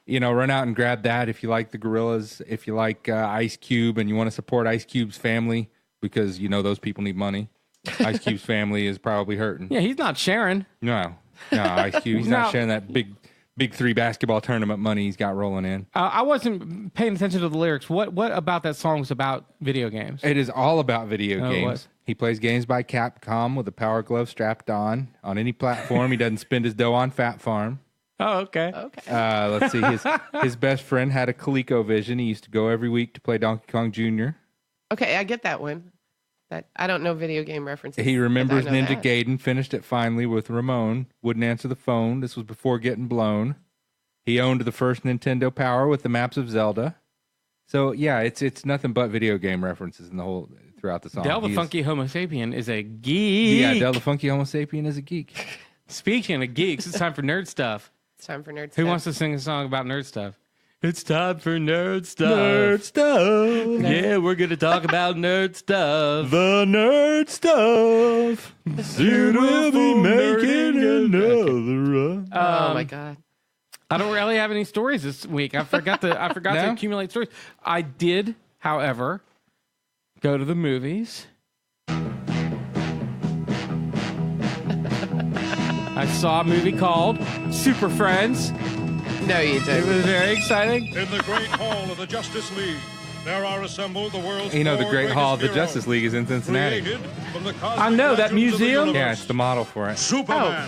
run out and grab that if you like the Gorillas, if you like Ice Cube and you want to support Ice Cube's family because those people need money. Ice Cube's family is probably hurting. Yeah, he's not sharing. No, Ice Cube. He's not sharing that big 3 basketball tournament money he's got rolling in. I wasn't paying attention to the lyrics. What about that song was about video games? It is all about video games. What? He plays games by Capcom with a power glove strapped on any platform. He doesn't spend his dough on Fat Farm. Oh, okay. Let's see. His best friend had a ColecoVision. He used to go every week to play Donkey Kong Jr. Okay, I get that one. I don't know video game references. He remembers but I know Ninja that. Gaiden, finished it finally with Ramon, wouldn't answer the phone. This was before getting blown. He owned the first Nintendo Power with the maps of Zelda. So, yeah, it's nothing but video game references in throughout the song. Del the Funky Homosapien is a geek. Yeah, Del the Funky Homosapien is a geek. Speaking of geeks, it's time for nerd stuff. It's time for nerd stuff. Who wants to sing a song about nerd stuff? It's time for nerd stuff. Nerd stuff. Yeah, we're going to talk about nerd stuff. The nerd stuff. Soon we'll be making another run. Oh my god. I don't really have any stories this week. I forgot to accumulate stories. I did, however, go to the movies. I saw a movie called Super Friends. No, you It didn't. was very exciting. In the great hall of the Justice League, there are assembled the world's The four Great Hall of the greatest Justice League is in heroes, Cincinnati. created from the cosmic I know, that legends of the museum? universe. Yeah, it's the model for it. Superman,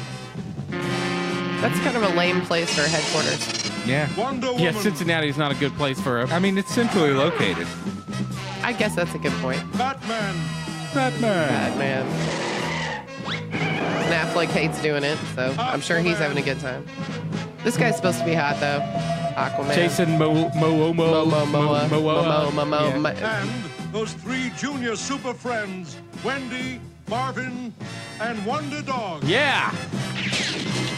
That's kind of a lame place for headquarters. Yeah. Wonder Woman, Yeah, Cincinnati's not a good place for a... I mean, it's centrally located. I guess that's a good point. Batman, Batman. And Affleck hates doing it, so I'm sure he's having a good time. This guy's supposed to be hot, though. Aquaman. Jason Momoa. and those 3 junior super friends, Wendy, Marvin, and Wonder Dog. Yeah.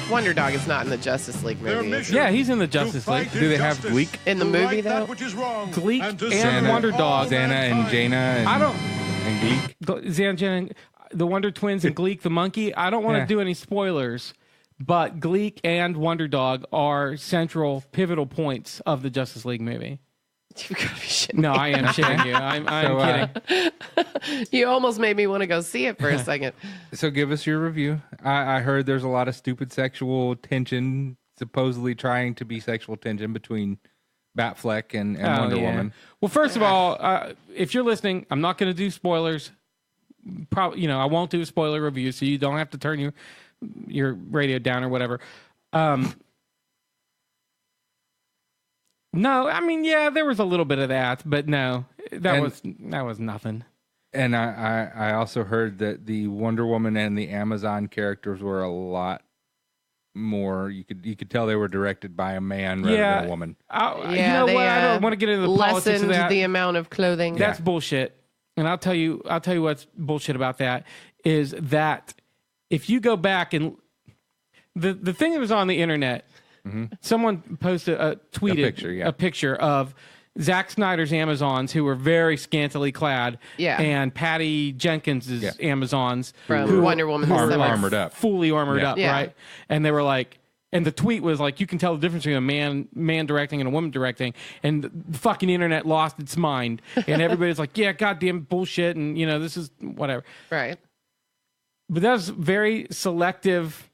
Wonder Dog is not in the Justice League Their movie. mission Yeah, he's in the to Justice fight League. Do they have injustice, Gleek? In the to movie, right though? that which is wrong, Gleek to and save Wonder all Dog. Xana and mankind. Jaina and, I don't... and Geek. Xana, the Wonder Twins and Gleek the monkey. I don't want to Yeah. do any spoilers, but Gleek and Wonder Dog are central, pivotal points of the Justice League movie. You've got to be shitting No, me. I am shitting you. I'm So, kidding. You almost made me want to go see it for a second. So give us your review. I heard there's a lot of stupid sexual tension, supposedly trying to be sexual tension between Batfleck and Wonder Woman. Well, first of all, if you're listening, I'm not going to do spoilers. Probably, I won't do a spoiler review, so you don't have to turn your radio down or whatever. No, I mean, yeah, there was a little bit of that, but no, that was nothing. And I also heard that the Wonder Woman and the Amazon characters were a lot more. You could tell they were directed by a man rather than a woman. Yeah, you know they, what? I don't want to get into the politics of lessened that. the amount of clothing. That's bullshit. And I'll tell you what's bullshit about that is that if you go back and the thing that was on the internet, someone posted tweeted a picture of Zack Snyder's Amazons who were very scantily clad, and Patty Jenkins's Amazons From who Wonder Woman are and like armored up. fully armored up, Yeah. right? And they were like. And the tweet was like, you can tell the difference between a man directing and a woman directing. And the fucking internet lost its mind. And everybody's like, yeah, goddamn bullshit. And, this is whatever. Right. But that was very selective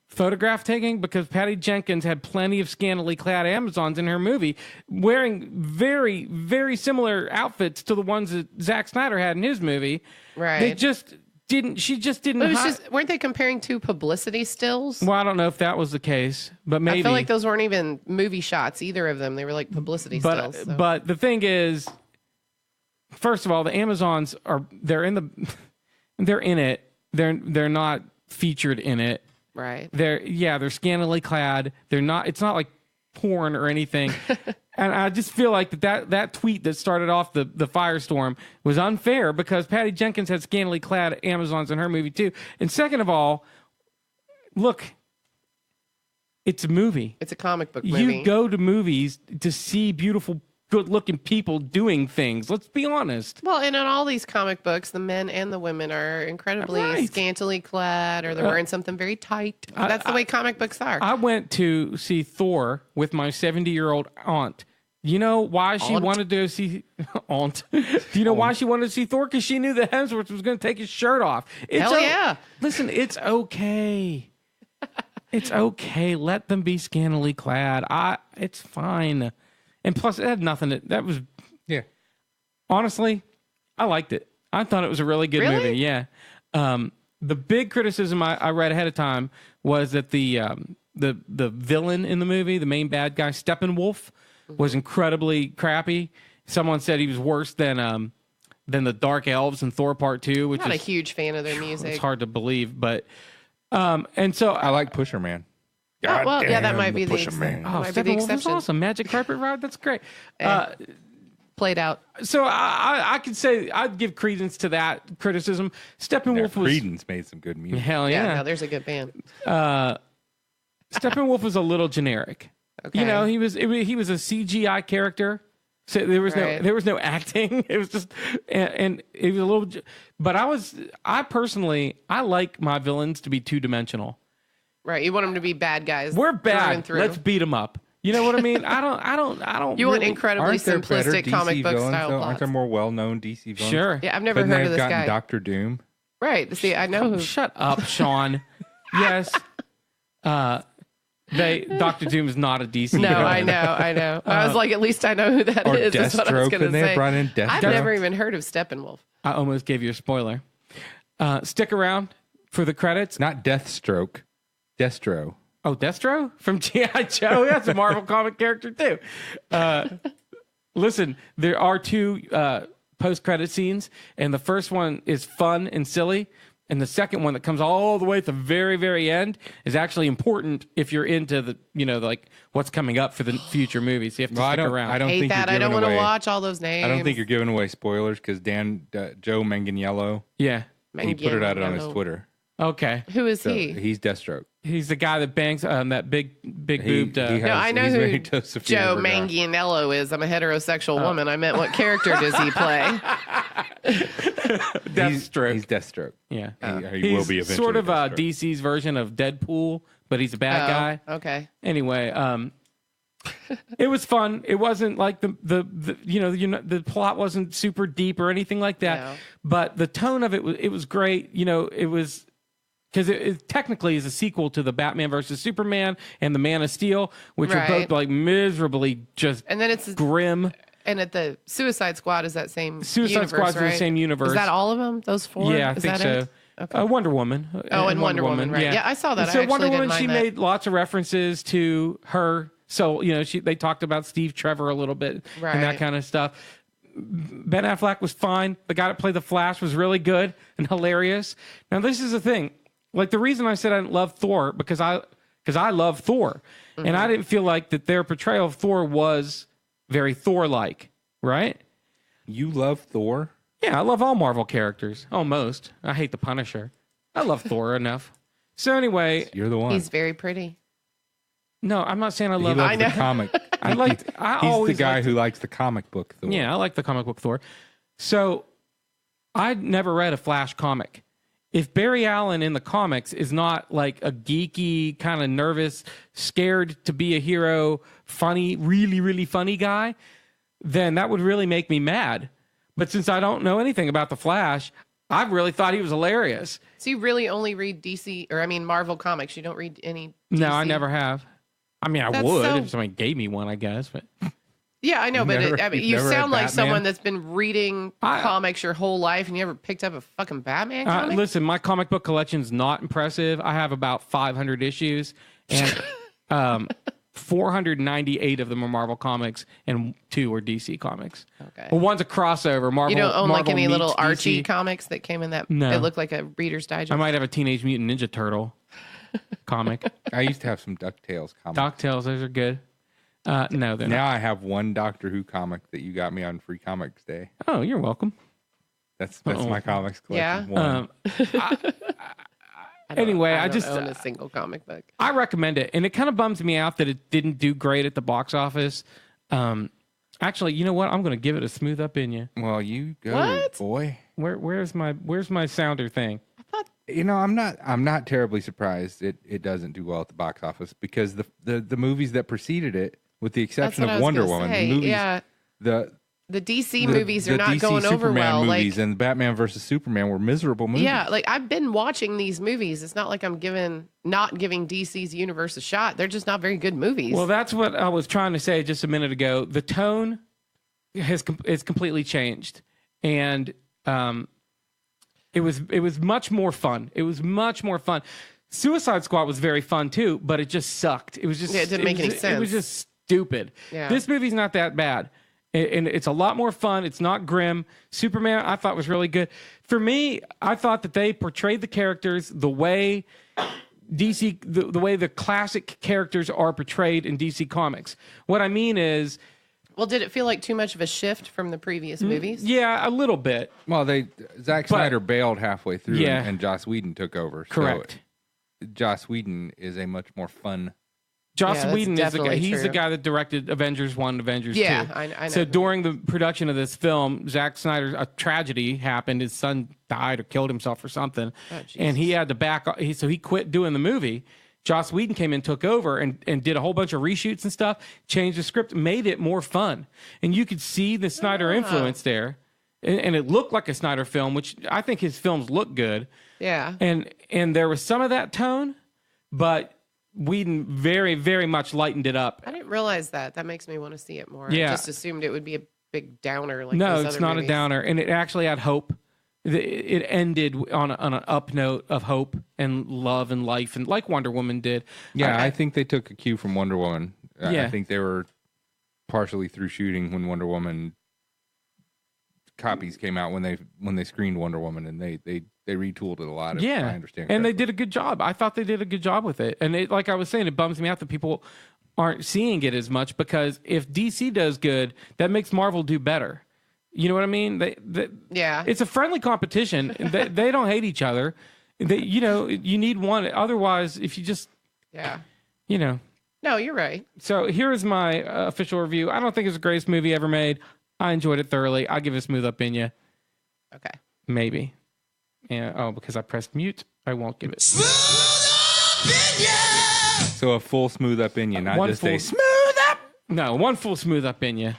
photograph taking because Patty Jenkins had plenty of scantily clad Amazons in her movie wearing very, very similar outfits to the ones that Zack Snyder had in his movie. Right. They just didn't, she just didn't. It was weren't they comparing 2 publicity stills? Well, I don't know if that was the case, but maybe. I feel like those weren't even movie shots, either of them. They were like publicity stills. So. But the thing is, first of all, the Amazons they're in it. They're not featured in it. Right. They're scantily clad. They're not. It's not like porn or anything. And I just feel like that tweet that started off the firestorm was unfair because Patty Jenkins had scantily clad Amazons in her movie too. And second of all, look, it's a movie. It's a comic book movie. You go to movies to see beautiful good-looking people doing things. Let's be honest. Well, and in all these comic books, the men and the women are incredibly Right. scantily clad, or they're wearing something very tight. That's the way comic books are. I went to see Thor with my 70-year-old aunt. You know why she wanted to see aunt? Do you know why she wanted to see Thor? Because she knew that Hemsworth was going to take his shirt off. Hell yeah! Listen, it's okay. It's okay. Let them be scantily clad. It's fine. And plus, it had nothing. That was, Yeah. honestly, I liked it. I thought it was a really good Really? movie. Yeah. The big criticism I read ahead of time was that the villain in the movie, the main bad guy, Steppenwolf, was incredibly crappy. Someone said he was worse than the Dark Elves in Thor Part 2, which I'm not is a huge fan of their music. it's hard to believe, but and so I like Pusher Man. Oh, well, yeah, that Damn, might be the Pusher Man. exception. oh, Might be the Steppenwolf was exception. awesome. Magic Carpet Ride, that's great. Played out. So I could say I'd give credence to that criticism. Yeah, Steppenwolf was Creedence made some good music. hell Yeah, yeah. no, there's a good band. Steppenwolf was a little generic. Okay. You know, he was a CGI character. So there was Right. no acting. It was just and it was a little. But I personally like my villains to be 2-dimensional. Right. You want them to be bad guys. We're through bad. and through. Let's beat them up. You know what I mean? I don't. You want really- incredibly Aren't there better simplistic DC comic book villains, style though? plots. Aren't there more well-known DC villains? Sure. Yeah, I've never Couldn't heard they of have this gotten guy. Doctor Doom? Right. See, I know who. Shut up, Shawn. Yes. Doctor Doom is not a DC. No, villain. I know. I was like, at least I know who that Or is. That's what I was Deathstroke, going to and they have say. brought in I've Deathstroke. never even heard of Steppenwolf. I almost gave you a spoiler. Stick around for the credits. Not Deathstroke. Destro. Oh, Destro from G.I. Joe? That's a Marvel comic character, too. Listen, there are 2 post-credit scenes, and the first one is fun and silly, and the second one that comes all the way at the very, very end is actually important if you're into the, like what's coming up for the future movies. So you have to Well, stick around. I don't Hate think that. you're I don't giving want to away. watch all those names. I don't think you're giving away spoilers because Joe Manganiello, Yeah. he put it out on his Manganiello. Twitter. Okay. Who is So he? he's Deathstroke. He's the guy that bangs that big boobed. he No, I know he's who married to Sofia Joe Vergara. Manganiello is. I'm a heterosexual woman. I meant, what character does he play? Deathstroke. He's Deathstroke. Yeah. He will be eventually. sort of Deathstroke. DC's version of Deadpool, but he's a bad guy. Okay. Anyway, it was fun. It wasn't like the plot wasn't super deep or anything like that. No. But the tone of it was great. It was because it technically is a sequel to the Batman versus Superman and the Man of Steel, which are Right. both like miserably just And then it's grim. and at the Suicide Squad is that same Suicide universe, Squad's in the right? same universe. Is that all of them? Those 4? Yeah, I is think that so. It? Okay. Wonder Woman. Oh, and Wonder Woman, right. Yeah, I saw that. And I so actually Wonder didn't Woman, mind she that. made lots of references to her. So, they talked about Steve Trevor a little bit and that Right. kind of stuff. Ben Affleck was fine. The guy that played the Flash was really good and hilarious. Now, this is the thing. Like, the reason I said I didn't love Thor, because I love Thor. Mm-hmm. And I didn't feel like that their portrayal of Thor was very Thor-like, right? You love Thor? Yeah, I love all Marvel characters. Almost. I hate the Punisher. I love Thor enough. So anyway, You're the one. He's very pretty. no, I'm not saying I He love. loves I the know. comic. I He's always the guy liked- who likes the comic book Thor. Yeah, I like the comic book Thor. So I'd never read a Flash comic. If Barry Allen in the comics is not like a geeky, kind of nervous, scared to be a hero, funny, really, really funny guy, then that would really make me mad. But since I don't know anything about the Flash, I really thought he was hilarious. So you really only read Marvel comics. You don't read any DC? No, I never have. I mean, I That's would so- if somebody gave me one, I guess. But Yeah, I know, but You've you never sound read like Batman? someone that's been reading comics your whole life, and you ever picked up a fucking Batman comic? listen, my comic book collection's not impressive. I have about 500 issues, and 498 of them are Marvel comics, and 2 are DC comics. Okay. Well, one's a crossover. Marvel. You don't own like Marvel any little meets Archie DC. comics that came in that? No. They look like a Reader's Digest. I might have a Teenage Mutant Ninja Turtle comic. I used to have some DuckTales comics. DuckTales, those are good. No, they're Now not. I have one Doctor Who comic that you got me on Free Comics Day. Oh, you're welcome. That's Uh-oh. my comics collection. Yeah? One. Anyway, I don't just own a single comic book. I recommend it, and it kind of bums me out that it didn't do great at the box office. Actually, you know what? I'm going to give it a smooth opinion. Well, you go, What? boy. Where's my sounder thing? I'm not terribly surprised it doesn't do well at the box office because the movies that preceded it, with the exception of Wonder Woman, the movies, the DC movies are not DC going over Superman well. movies Like, and Batman versus Superman were miserable movies. yeah, like I've been watching these movies. It's not like I'm not giving DC's universe a shot. They're just not very good movies. Well, that's what I was trying to say just a minute ago. The tone is completely changed, and it was much more fun. It was much more fun. Suicide Squad was very fun too, but it just sucked. It was just it didn't make any sense. It was just stupid. Yeah. This movie's not that bad. And it's a lot more fun. It's not grim. Superman, I thought was really good. For me, I thought that they portrayed the characters the way DC, the way the classic characters are portrayed in DC Comics. What I mean is, well, did it feel like too much of a shift from the previous movies? yeah, a little bit. Well, Zack Snyder bailed halfway through, Yeah. and Joss Whedon took over. Correct. So Joss Whedon is a much more fun. Joss Yeah, that's Whedon is the guy. definitely He's the true. guy that directed Avengers 1, Avengers 2. Yeah, I know. So during the production of this film, Zack Snyder, a tragedy happened. His son died or killed himself or something. Oh, Jesus. And he had to back off. So he quit doing the movie. Joss Whedon came in, took over, and did a whole bunch of reshoots and stuff, changed the script, made it more fun. And you could see the Snyder influence there. And it looked like a Snyder film, which I think his films look good. Yeah. And there was some of that tone, but Whedon very, very much lightened it up. I didn't realize that. That makes me want to see it more. Yeah. I just assumed it would be a big downer. Like No, those it's other not movies. a downer, and it actually had hope. It ended on an up note of hope and love and life, and like Wonder Woman did. Yeah, I think they took a cue from Wonder Woman. Yeah. I think they were partially through shooting when Wonder Woman copies came out when they screened Wonder Woman, and they retooled it a lot. If I understand. And they correctly. did a good job. I thought they did a good job with it. And like I was saying, it bums me out that people aren't seeing it as much, because if DC does good, that makes Marvel do better. You know what I mean? Yeah. It's a friendly competition. they don't hate each other. You need one. Otherwise, if you just, Yeah. No, you're right. So here is my official review. I don't think it's the greatest movie ever made. I enjoyed it thoroughly. I'll give it a smooth opinion. Okay. Maybe. Yeah. Because I pressed mute, I won't give it. So a full smooth opinion, not One just full a smooth up. No, one full smooth opinion,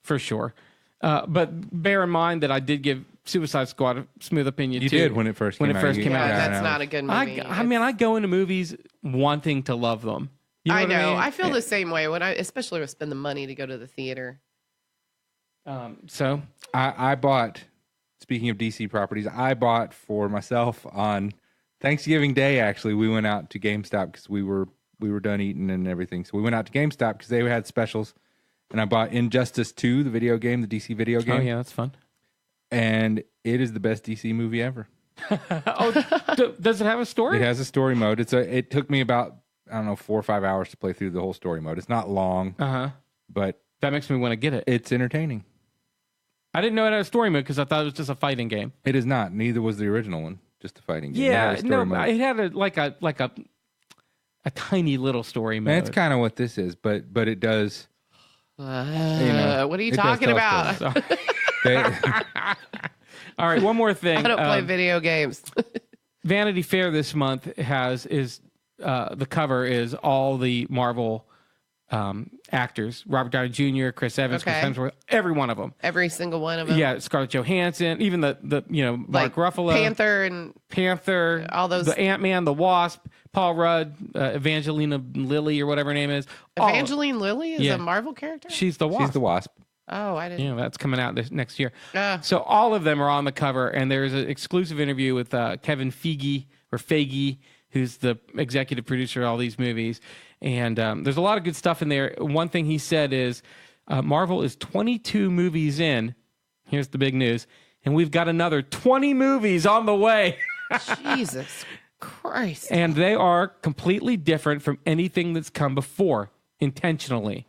for sure. But bear in mind that I did give Suicide Squad a smooth opinion. You too, did when it first came out. came Yeah, out. that's not a good movie. I mean, I go into movies wanting to love them. You know I what know. I mean? I feel the same way especially when I spend the money to go to the theater. So I bought. Speaking of DC properties, I bought for myself on Thanksgiving Day. Actually, we went out to GameStop because we were done eating and everything. So we went out to GameStop because they had specials, and I bought Injustice 2, the video game, the DC video game. Oh yeah, that's fun. And it is the best DC movie ever. Does it have a story? It has a story mode. It took me about 4 or 5 hours to play through the whole story mode. It's not long, but that makes me want to get it. It's entertaining. I didn't know it had a story mode because I thought it was just a fighting game. It is not. Neither was the original one. Just a fighting game. Yeah, It had a story mode. it had a tiny little story mode. And it's kind of what this is, but it does. What are you it does talking tell a about? story. All right, one more thing. I don't play video games. Vanity Fair this month the cover is all the Marvel actors: Robert Downey Jr., Chris Evans, Okay. Chris Hemsworth, every one of them. Every single one of them. Yeah, Scarlett Johansson, even the Mark Ruffalo, Panther, all those. the Ant-Man, the Wasp, Paul Rudd, Evangelina Lilly or whatever her name is. Evangeline Lilly is Yeah. a Marvel character? She's the Wasp. She's the Wasp. Oh, I didn't. That's coming out next year. So all of them are on the cover, and there's an exclusive interview with Kevin Feige, who's the executive producer of all these movies. And there's a lot of good stuff in there. One thing he said is Marvel is 22 movies in. Here's the big news. And we've got another 20 movies on the way. Jesus Christ. And they are completely different from anything that's come before, intentionally.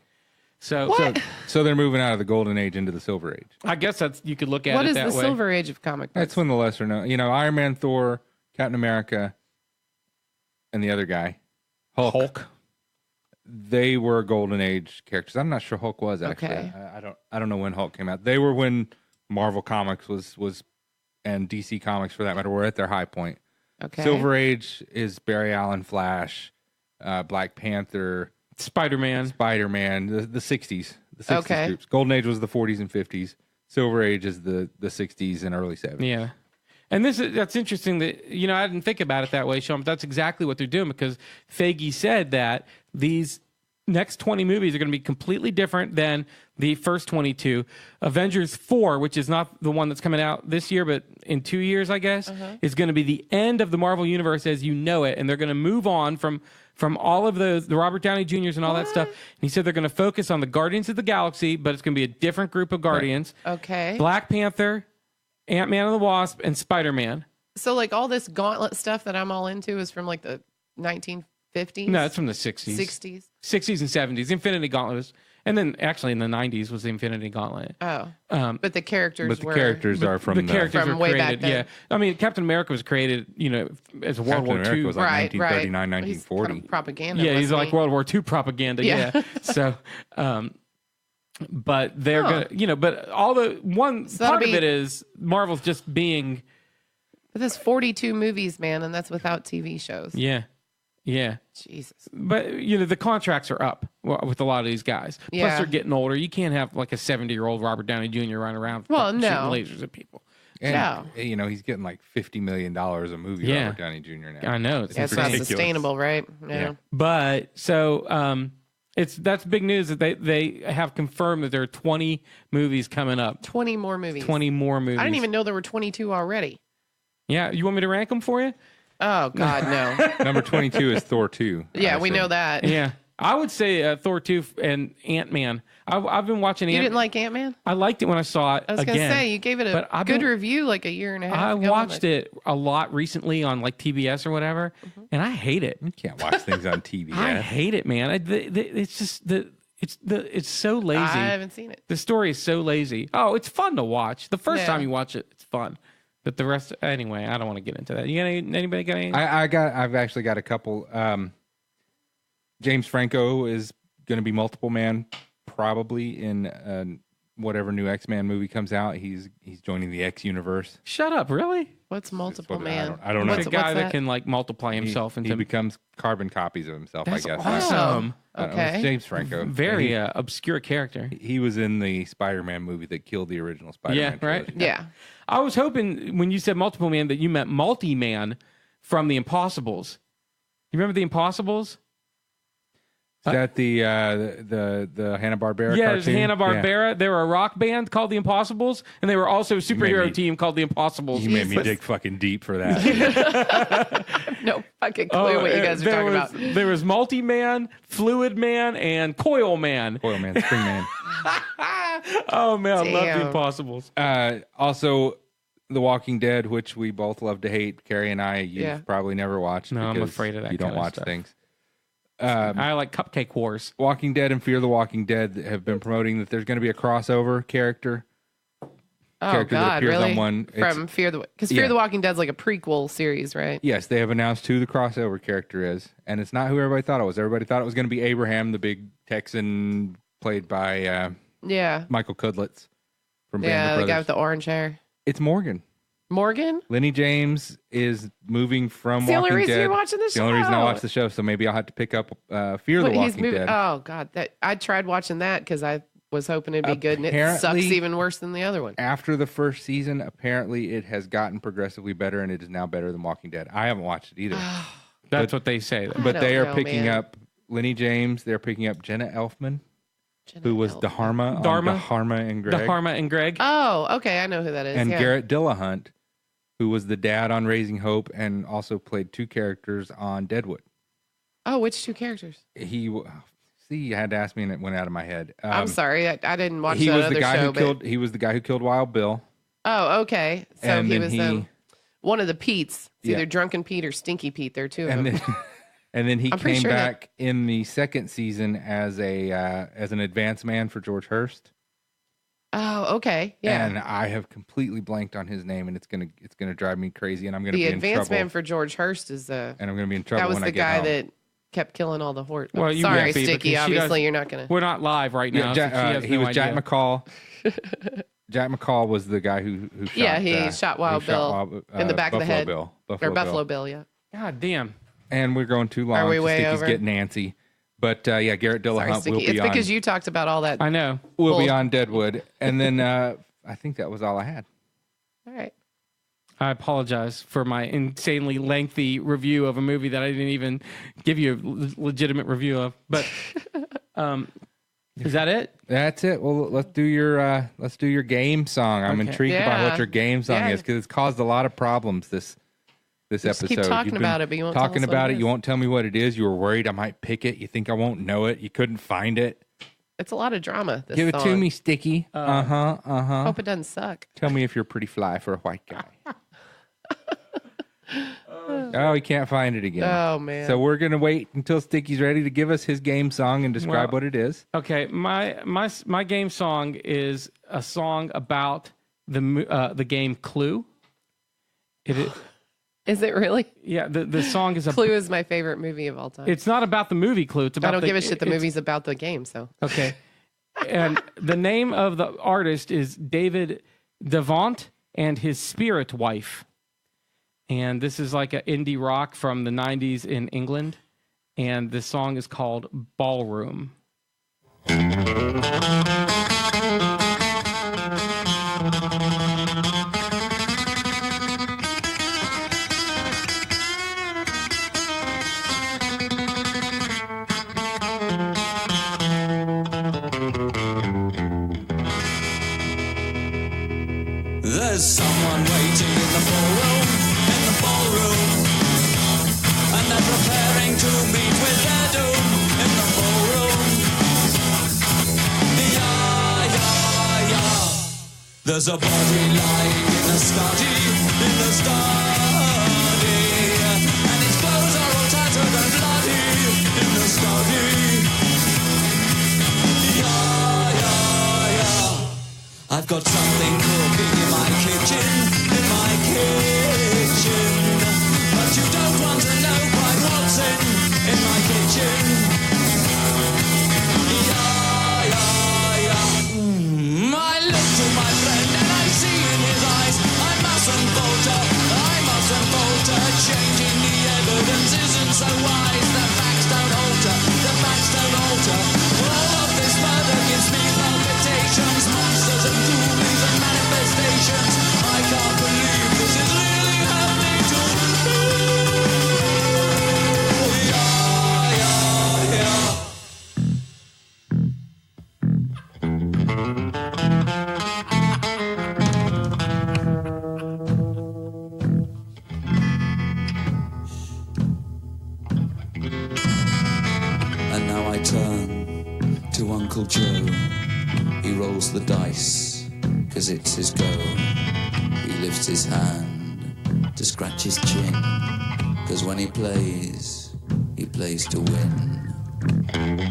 So they're moving out of the golden age into the silver age. I guess you could look at What it is that the way. silver age of comic books? That's when the lesser known, Iron Man, Thor, Captain America, and the other guy, Hulk. they were golden age characters. I'm not sure Hulk was actually. Okay. I don't know when Hulk came out. They were when Marvel Comics was and DC Comics for that matter were at their high point. Okay. Silver Age is Barry Allen, Flash, Black Panther, Spider-Man. the 60s. The 60s Okay. groups. Golden Age was the 40s and 50s. Silver Age is the 60s and early 70s. Yeah. And that's interesting that, I didn't think about it that way, Shawn, but that's exactly what they're doing because Feige said that these next 20 movies are going to be completely different than the first 22. Avengers 4, which is not the one that's coming out this year, but in 2 years, I guess, is going to be the end of the Marvel Universe as you know it. And they're going to move on from all of the Robert Downey Jr.'s and all that stuff. And he said they're going to focus on the Guardians of the Galaxy, but it's going to be a different group of Guardians. Right. Okay. Black Panther, Ant-Man and the Wasp, and Spider-Man. So like all this gauntlet stuff that I'm all into is from like the 1950s? No, it's from the 60s. 60s? 60s and 70s. Infinity Gauntlet was, and then actually in the 90s was the Infinity Gauntlet. Oh. But the characters But the characters are from the characters From were way back created. then. Yeah. I mean, Captain America was created, as a World Captain War America II. was like Right, 1939, right. He's 1940. kind of propaganda. Yeah, he's wasn't like he? World War II propaganda. Yeah. Yeah. So, but they're gonna, but all the one So that'll part of be- it is Marvel's just being, But there's 42 movies, man, and that's without TV shows. yeah. Jesus. But the contracts are up with a lot of these guys. Plus, Yeah. they're getting older. You can't have like a 70-year-old Robert Downey Jr. running around Well, shooting no. lasers at people. And, he's getting like $50 million a movie, Yeah. Robert Downey Jr. now. I know. Yeah, it's not ridiculous. sustainable, right? Yeah. But so that's big news that they have confirmed that there are 20 movies coming up. 20 more movies. 20 more movies. I didn't even know there were 22 already. Yeah, you want me to rank them for you? Oh, God, no. Number 22 is Thor 2. Yeah, I we said. know that. Yeah, I would say Thor 2 and Ant-Man. I've been watching You Ant. didn't like Ant-Man? I liked it when I saw it. I was going to again. say, you gave it But a I've good been- review like a year and a half I ago. watched it a lot recently on like TBS or whatever, and I hate it. You can't watch things on TV. I hate it, man. It's just it's so lazy. I haven't seen it. The story is so lazy. Oh, it's fun to watch. The first Yeah. time you watch it, it's fun. But the rest, anyway, I don't want to get into that. You got anybody got any? I've actually got a couple. James Franco is going to be Multiple Man, probably in whatever new X-Man movie comes out. He's joining the X universe. Shut up! Really? What's multiple what- man? I don't know. It's What's- a guy what's that can like multiply himself He into. becomes carbon copies of himself. That's I guess. awesome. I don't know. It's Okay. James Franco. Very He- obscure character. He was in the Spider-Man movie that killed the original Spider-Man. Yeah, right? trilogy. Yeah. I was hoping when you said multiple man that you meant multi-man from the Impossibles. You remember the Impossibles? Is that the Hanna-Barbera Yeah, it was cartoon? Hanna-Barbera. They were a rock band called the Impossibles, and they were also a superhero me- team called the Impossibles. You made me dig fucking deep for that. No fucking clue what you guys are talking about. There was Multi-Man, Fluid Man, and Coil Man. Oil Man, Spring Man. Oh, man, I love the Damn. Impossibles. Also, The Walking Dead, which we both love to hate. Carrie and I, you've Yeah. probably never watched. No, I'm because afraid of that You don't kind of watch stuff. things. I like Cupcake Wars. Walking Dead and Fear the Walking Dead have been promoting that there's going to be a crossover character. Oh, character that God, appears on really? one. It's- From Fear the... Because Fear Yeah. the Walking Dead's like a prequel series, right? Yes, they have announced who the crossover character is, and it's not who everybody thought it was. Everybody thought it was going to be Abraham, the big Texan, played by Yeah. Michael Kudlitz from Band Yeah, of the Brothers. guy with the orange hair. It's Morgan. Morgan? Lenny James is moving from It's the only Walking reason Dead. you're watching the It's the only reason I show. watch the show, so maybe I'll have to pick up Fear the But Walking Dead. Oh, God. I tried watching that because I was hoping it'd be good, and it sucks Apparently- even worse than the other one. After the first season, apparently it has gotten progressively better, and it is now better than Walking Dead. I haven't watched it either. That's what they say. But they don't are know, picking man. up Lenny James. They're picking up Jenna Elfman, who was Dharma on Dharma? Dharma and Greg. Dharma and Greg. Oh, okay. I know who that is. and yeah. Garrett Dillahunt, who was the dad on Raising Hope and also played two characters on Deadwood. Oh, which two characters? See, you had to ask me, and it went out of my head. I'm sorry. I didn't watch He that was other the guy show. who killed. He was the guy who killed Wild Bill. Oh, okay. So And he then was he- one of the Petes. It's Yeah. either Drunken Pete or Stinky Pete. There are two of And them. then, and then he I'm pretty came sure back in the second season as an advance man for George Hurst. Oh, okay. Yeah. And I have completely blanked on his name, and it's gonna drive me crazy, and I'm gonna The be in advance trouble. man for George Hurst is and I'm gonna be in trouble that was when the I get guy home. that kept killing all the horse. Well, you Sorry, won't be, Sticky. because she Obviously, does- you're not going to. We're not live right now. Yeah, so she has he no was Jack idea. McCall. Jack McCall was the guy who shot. Yeah, he shot Wild Bill in the back of the head. Buffalo Bill, yeah. God damn. And we're going too long. Are we so way Sticky's over? getting antsy. But yeah, Garrett Sorry, Dillahunt Sticky. will be It's on. because you talked about all that. I know. We'll be bull. on Deadwood, and then I think that was all I had. All right. I apologize for my insanely lengthy review of a movie that I didn't even give you a legitimate review of. But is that it? That's it. Well, let's do your game song. I'm Okay. intrigued about what Yeah. your game song Yeah. is because it's caused a lot of problems this Just episode. keep talking You've been about it, but you won't tell talking us what about it it. You is. won't tell me what it is. You were worried I might pick it. You think I won't know it. You couldn't find it. It's a lot of drama. This Give it to song. me, Sticky. Hope it doesn't suck. Tell me if you're pretty fly for a white guy. Oh, he can't find it again. Oh, man. So we're gonna wait until Sticky's ready to give us his game song and describe Well, what it is. Okay, my game song is a song about the game Clue. Is it really? Yeah, the song is Clue is my favorite movie of all time. It's not about the movie Clue. It's about I don't give a shit. The movie's about the game, so. Okay. And the name of the artist is David Devant and his spirit wife. And this is like an indie rock from the 90s in England. And this song is called Ballroom. There's someone waiting in the ballroom, and they're preparing to meet with their doom in the ballroom. Yeah, yeah, yeah. There's a body lying in the study, and his clothes are all tattered and bloody in the study. Yeah, yeah, yeah. I've got something cooking in my kitchen, but you don't want to know quite what's in my kitchen. Yeah, yeah, yeah. I look to my friend and I see in his eyes I mustn't falter. Changing the evidence isn't so wise. The facts don't alter. All of this murder gives me palpitations, monsters and ghoulies and manifestations. I can't believe this is really happening to me. Yeah, yeah, yeah. And now I turn to Uncle Joe. He rolls the dice, 'cause it's his go. He lifts his hand to scratch his chin, 'cause when he plays to win.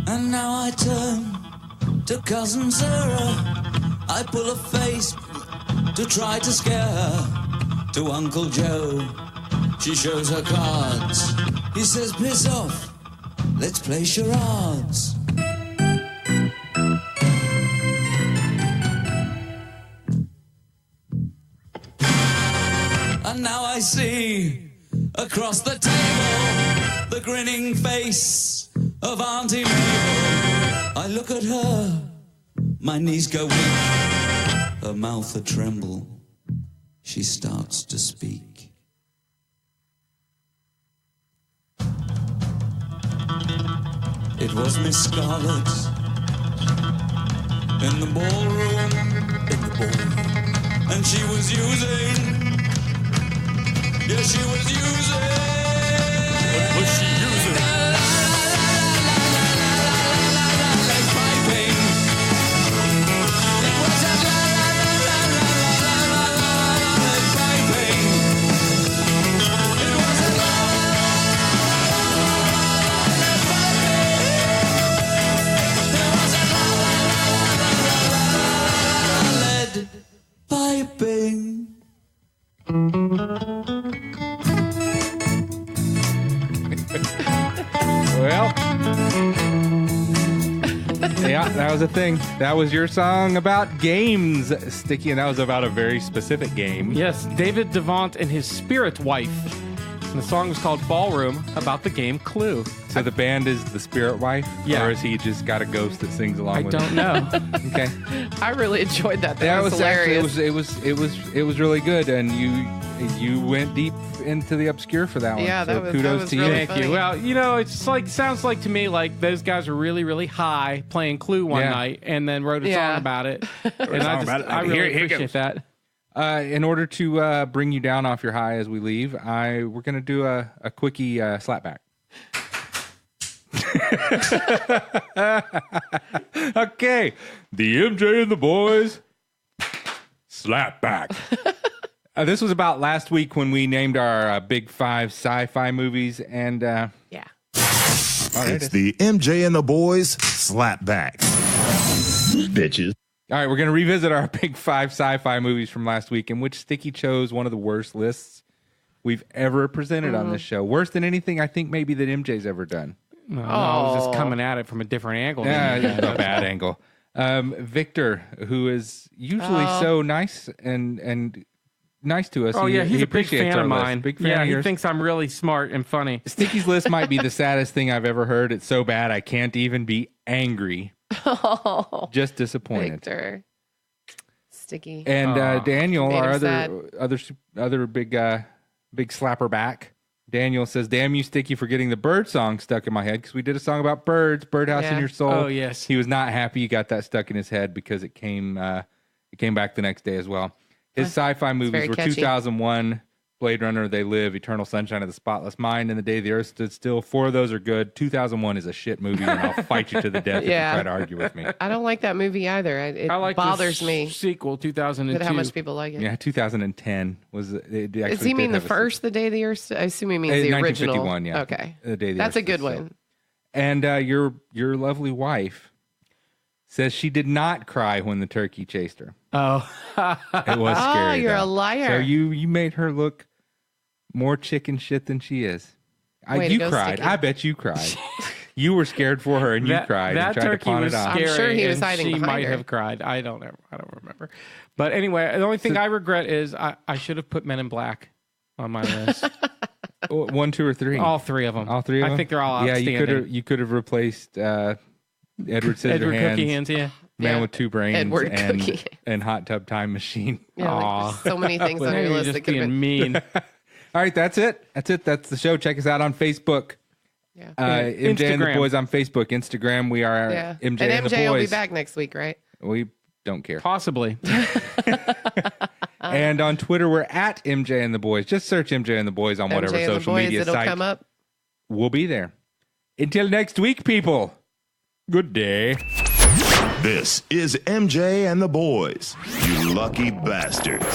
And now I turn to Cousin Sarah. I pull a face to try to scare her. To Uncle Joe, she shows her cards. He says, piss off, let's play charades. And now I see, across the table, the grinning face of Auntie Mabel. I look at her, my knees go weak, her mouth a tremble. She starts to speak. It was Miss Scarlet in the ballroom, and she was using, yeah, she was using. What was she using? Piping. It was a piping. It was a lead. piping. Well, yeah, that was a thing. That was your song about games, Sticky, and that was about a very specific game. Yes, David Devant and his spirit wife. And the song was called Ballroom, about the game Clue. So the band is the spirit wife? Yeah. Or is he just got a ghost that sings along I with don't him? know. Okay. I really enjoyed that. Yeah, That was hilarious. It was really good, and you went deep into the obscure for that one. Yeah, so that was- kudos that was to you. really Thank funny. you. Well, you know, it's like sounds like to me like those guys were really, really high playing Clue one Yeah. night and then wrote a Yeah. song about it. And I really Here appreciate goes. that. In order to bring you down off your high as we leave, we're going to do a quickie slapback. Okay, the MJ and the boys slapback. This was about last week when we named our big 5 sci-fi movies, and Yeah. It's the MJ and the boys slapback. Bitches. all right, we're going to revisit our big 5 sci-fi movies from last week, in which Sticky chose one of the worst lists we've ever presented on this show. Worse than anything I think maybe that MJ's ever done. No, I was just coming at it from a different angle. Yeah, a bad angle. Victor, who is usually so nice and nice to us. Oh, yeah, he's a big appreciates fan our of list. mine. Big fan Yeah, of he yours. thinks I'm really smart and funny. Sticky's list might be the saddest thing I've ever heard. It's so bad I can't even be angry. Oh, Just disappointed. Victor. Sticky. And Daniel, Made our him other big slapper back. Daniel says, "Damn you, Sticky, for getting the bird song stuck in my head because we did a song about birds, Birdhouse in Yeah. Your Soul." Oh, yes. He was not happy he got that stuck in his head because it came back the next day as well. His sci-fi movies very were catchy. 2001, Blade Runner, They Live, Eternal Sunshine of the Spotless Mind, and The Day the Earth Stood Still. 4 of those are good. 2001 is a shit movie, and I'll fight you to the death Yeah. if you try to argue with me. I don't like that movie either. It I like bothers the me sequel, 2002. at how much people like it. Yeah, 2010 was. It Does actually he mean did the have a first The Day the Earth? I assume he means the original. 1951, yeah. Okay. The Day the That's Earth a good Stood Still. one. And your lovely wife says she did not cry when the turkey chased her. Oh, It was Oh, scary. you're though. a liar. So you made her look more chicken shit than she is. Way to You go, cried. Sticky. I bet you cried. You were scared for her, and you cried That and tried to turkey pawn was it off. scary. I'm sure he was and hiding she behind might her. have cried. I don't remember. But anyway, the only thing I regret is I should have put Men in Black on my list. 1, 2, or 3. All 3 of them. All 3 of them. I think they're all Yeah, outstanding. you could have replaced Edward Scissorhands, Edward Cookie Hands, yeah. Man Yeah. with 2 Brains, Edward Cookie. and Hot Tub Time Machine. Yeah, like, there's so many things on Maybe your you're list just that could have being been. mean. All right, that's it. That's the show. Check us out on Facebook. Yeah. MJ and the Instagram. Boys on Facebook. Instagram, we are Yeah. MJ and and the MJ will be Boys. back next week, right? We don't care. Possibly. And on Twitter, we're at MJ and the Boys. Just search MJ and the Boys on whatever MJ and the social boys, media it'll site. come up. We'll be there. Until next week, people. Good day. This is MJ and the boys. You lucky bastards.